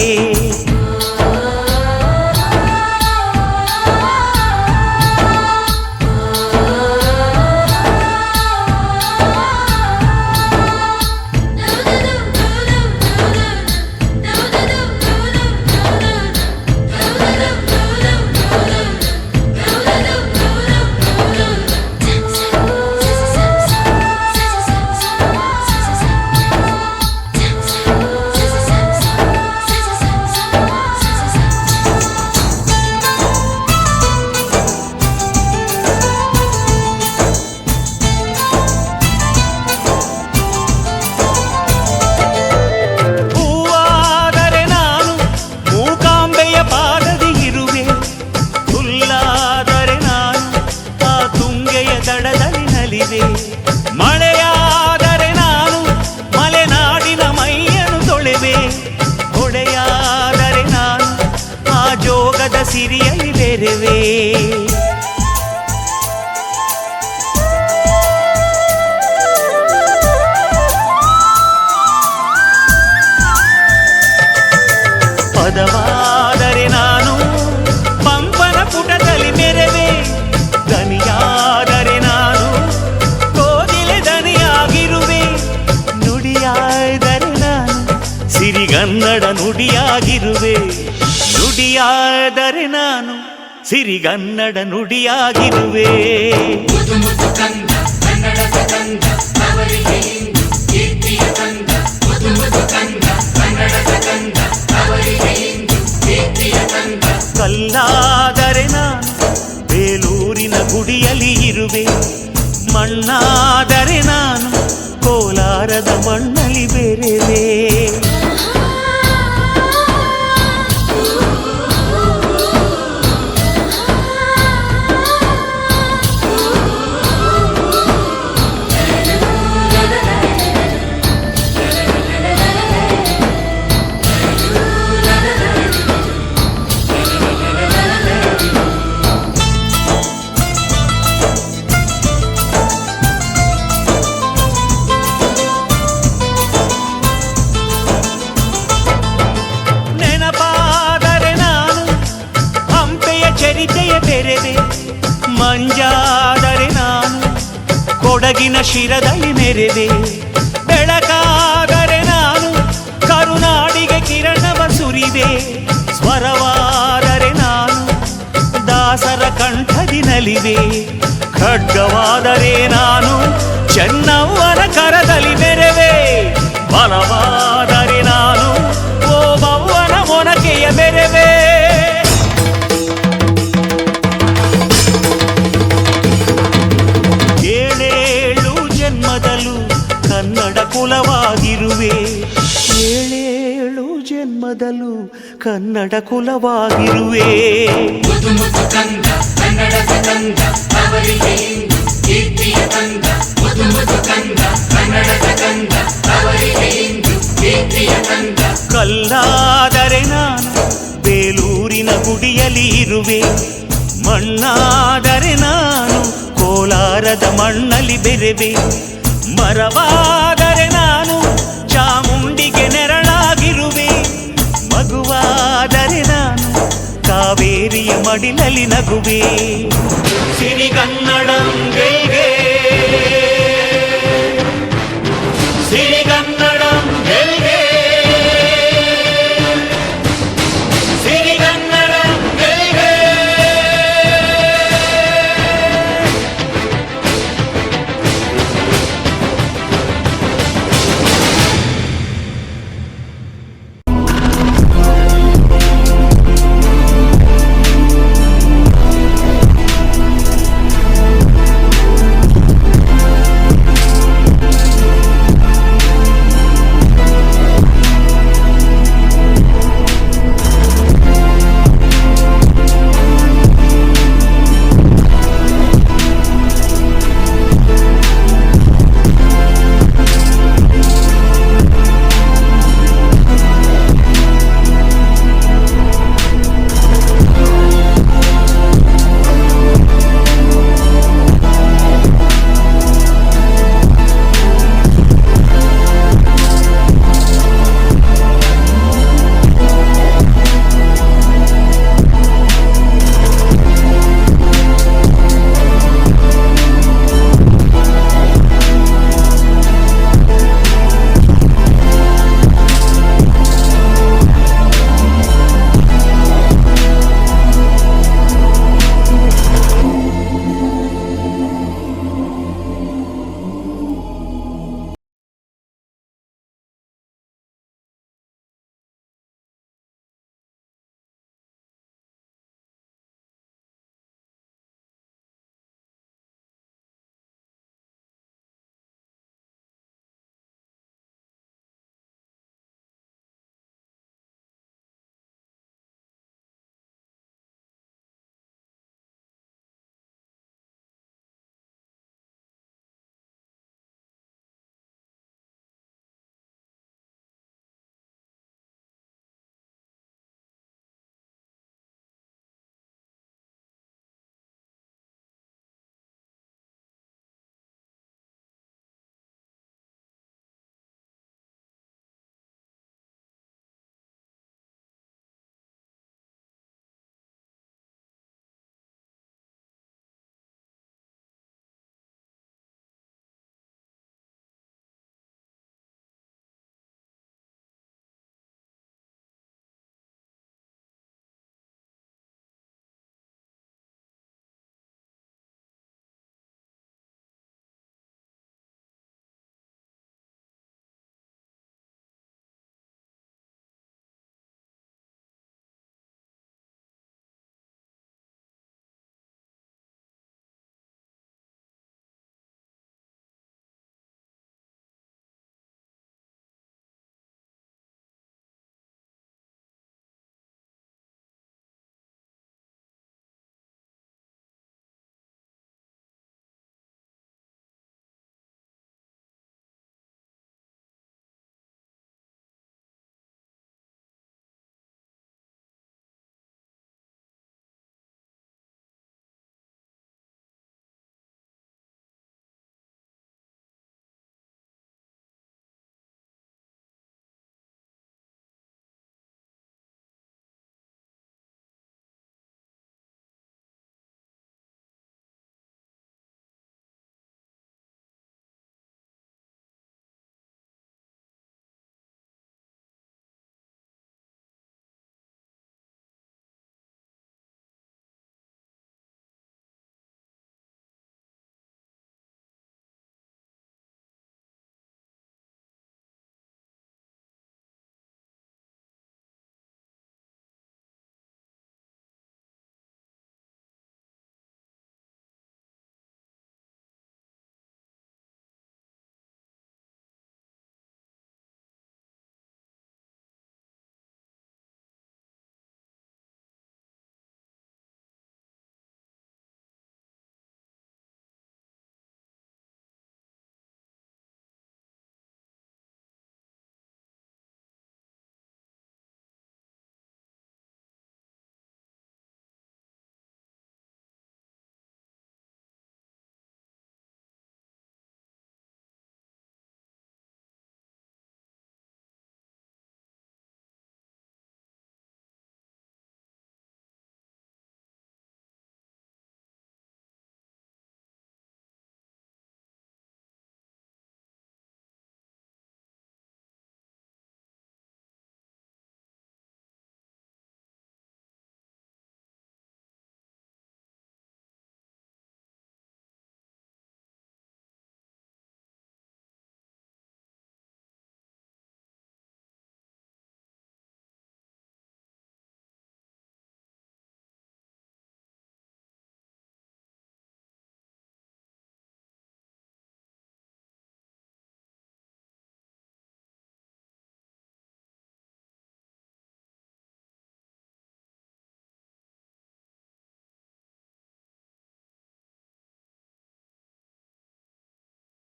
ಮಳೆಯಾದರೆ ನಾನು ಮಲೆನಾಡಿನ ಮೈಯನ್ನು ತೊಳೆವೆ, ಹೊಳೆಯಾದರೆ ನಾನು ಆ ಜೋಗದ ಸಿರಿಯಲ್ಲಿ ಬೆರೆವೆ. ಪದವಾದರೆ ನಾನು ಪಂಪನ ಪುಟದಲ್ಲಿ ಮೆರೆವೆ, ದನಿಯಾದರೆ ನಾನು ಸಿರಿಗನ್ನಡ ನುಡಿಯಾಗಿರುವೆ, ನುಡಿಯಾದರೆ ನಾನು ಸಿರಿಗನ್ನಡ ನುಡಿಯಾಗಿರುವೆ. ಕಲ್ಲಾದರೆ ನಾನು ಬೇಲೂರಿನ ಗುಡಿಯಲ್ಲಿ ಇರುವೆ, ಮಣ್ಣಾದರೆ ನಾನು ಕೋಲಾರದ ಮಣ್ಣಲ್ಲಿ ಬೆರೆವೆ. ಚರಿತೆಯ ಬೆರೆವೆ, ಮಂಜಾದರೆ ನಾನು ಕೊಡಗಿನ ಶಿರದಲ್ಲಿ ಮೆರೆವೆ, ಬೆಳಕಾದರೆ ನಾನು ಕರುನಾಡಿಗೆ ಕಿರಣವ ಸುರಿವೆ, ಸ್ವರವಾದರೆ ನಾನು ದಾಸರ ಕಂಠದಿ ನಲಿವೆ, ಖಡ್ಗವಾದರೆ ನಾನು ಚೆನ್ನವ್ವನ ಕರದಲ್ಲಿ ಮೆರೆವೆ, ಬಲವಾದರೆ ನಾನು ಓಬವ್ವನ ಮೊನಕೆಯ ಮೆರೆವೆ. ಏಳೇಳು ಜನ್ಮದಲ್ಲೂ ಕನ್ನಡ ಕುಲವಾಗಿರುವೆ, ಏಳೇಳು ಜನ್ಮದಲ್ಲೂ ಕನ್ನಡ ಕುಲವಾಗಿರುವೆ. ಕಲ್ಲಾದರೆ ನಾನು ಬೇಲೂರಿನ ಗುಡಿಯಲ್ಲಿ ಇರುವೆ, ಮಣ್ಣಾದರೆ ನಾನು ಕೋಲಾರದ ಮಣ್ಣಲ್ಲಿ ಬೆರೆವೆ, ಮರವಾದರೆ ನಾನು ಚಾಮುಂಡಿಗೆ ನೆರಳಾಗಿರುವೆ, ಮಗುವಾದರೆ ನಾನು ಕಾವೇರಿಯ ಮಡಿಲಲ್ಲಿ ನಗುವೆ ಸಿರಿಗನ್ನಡಂಗೆ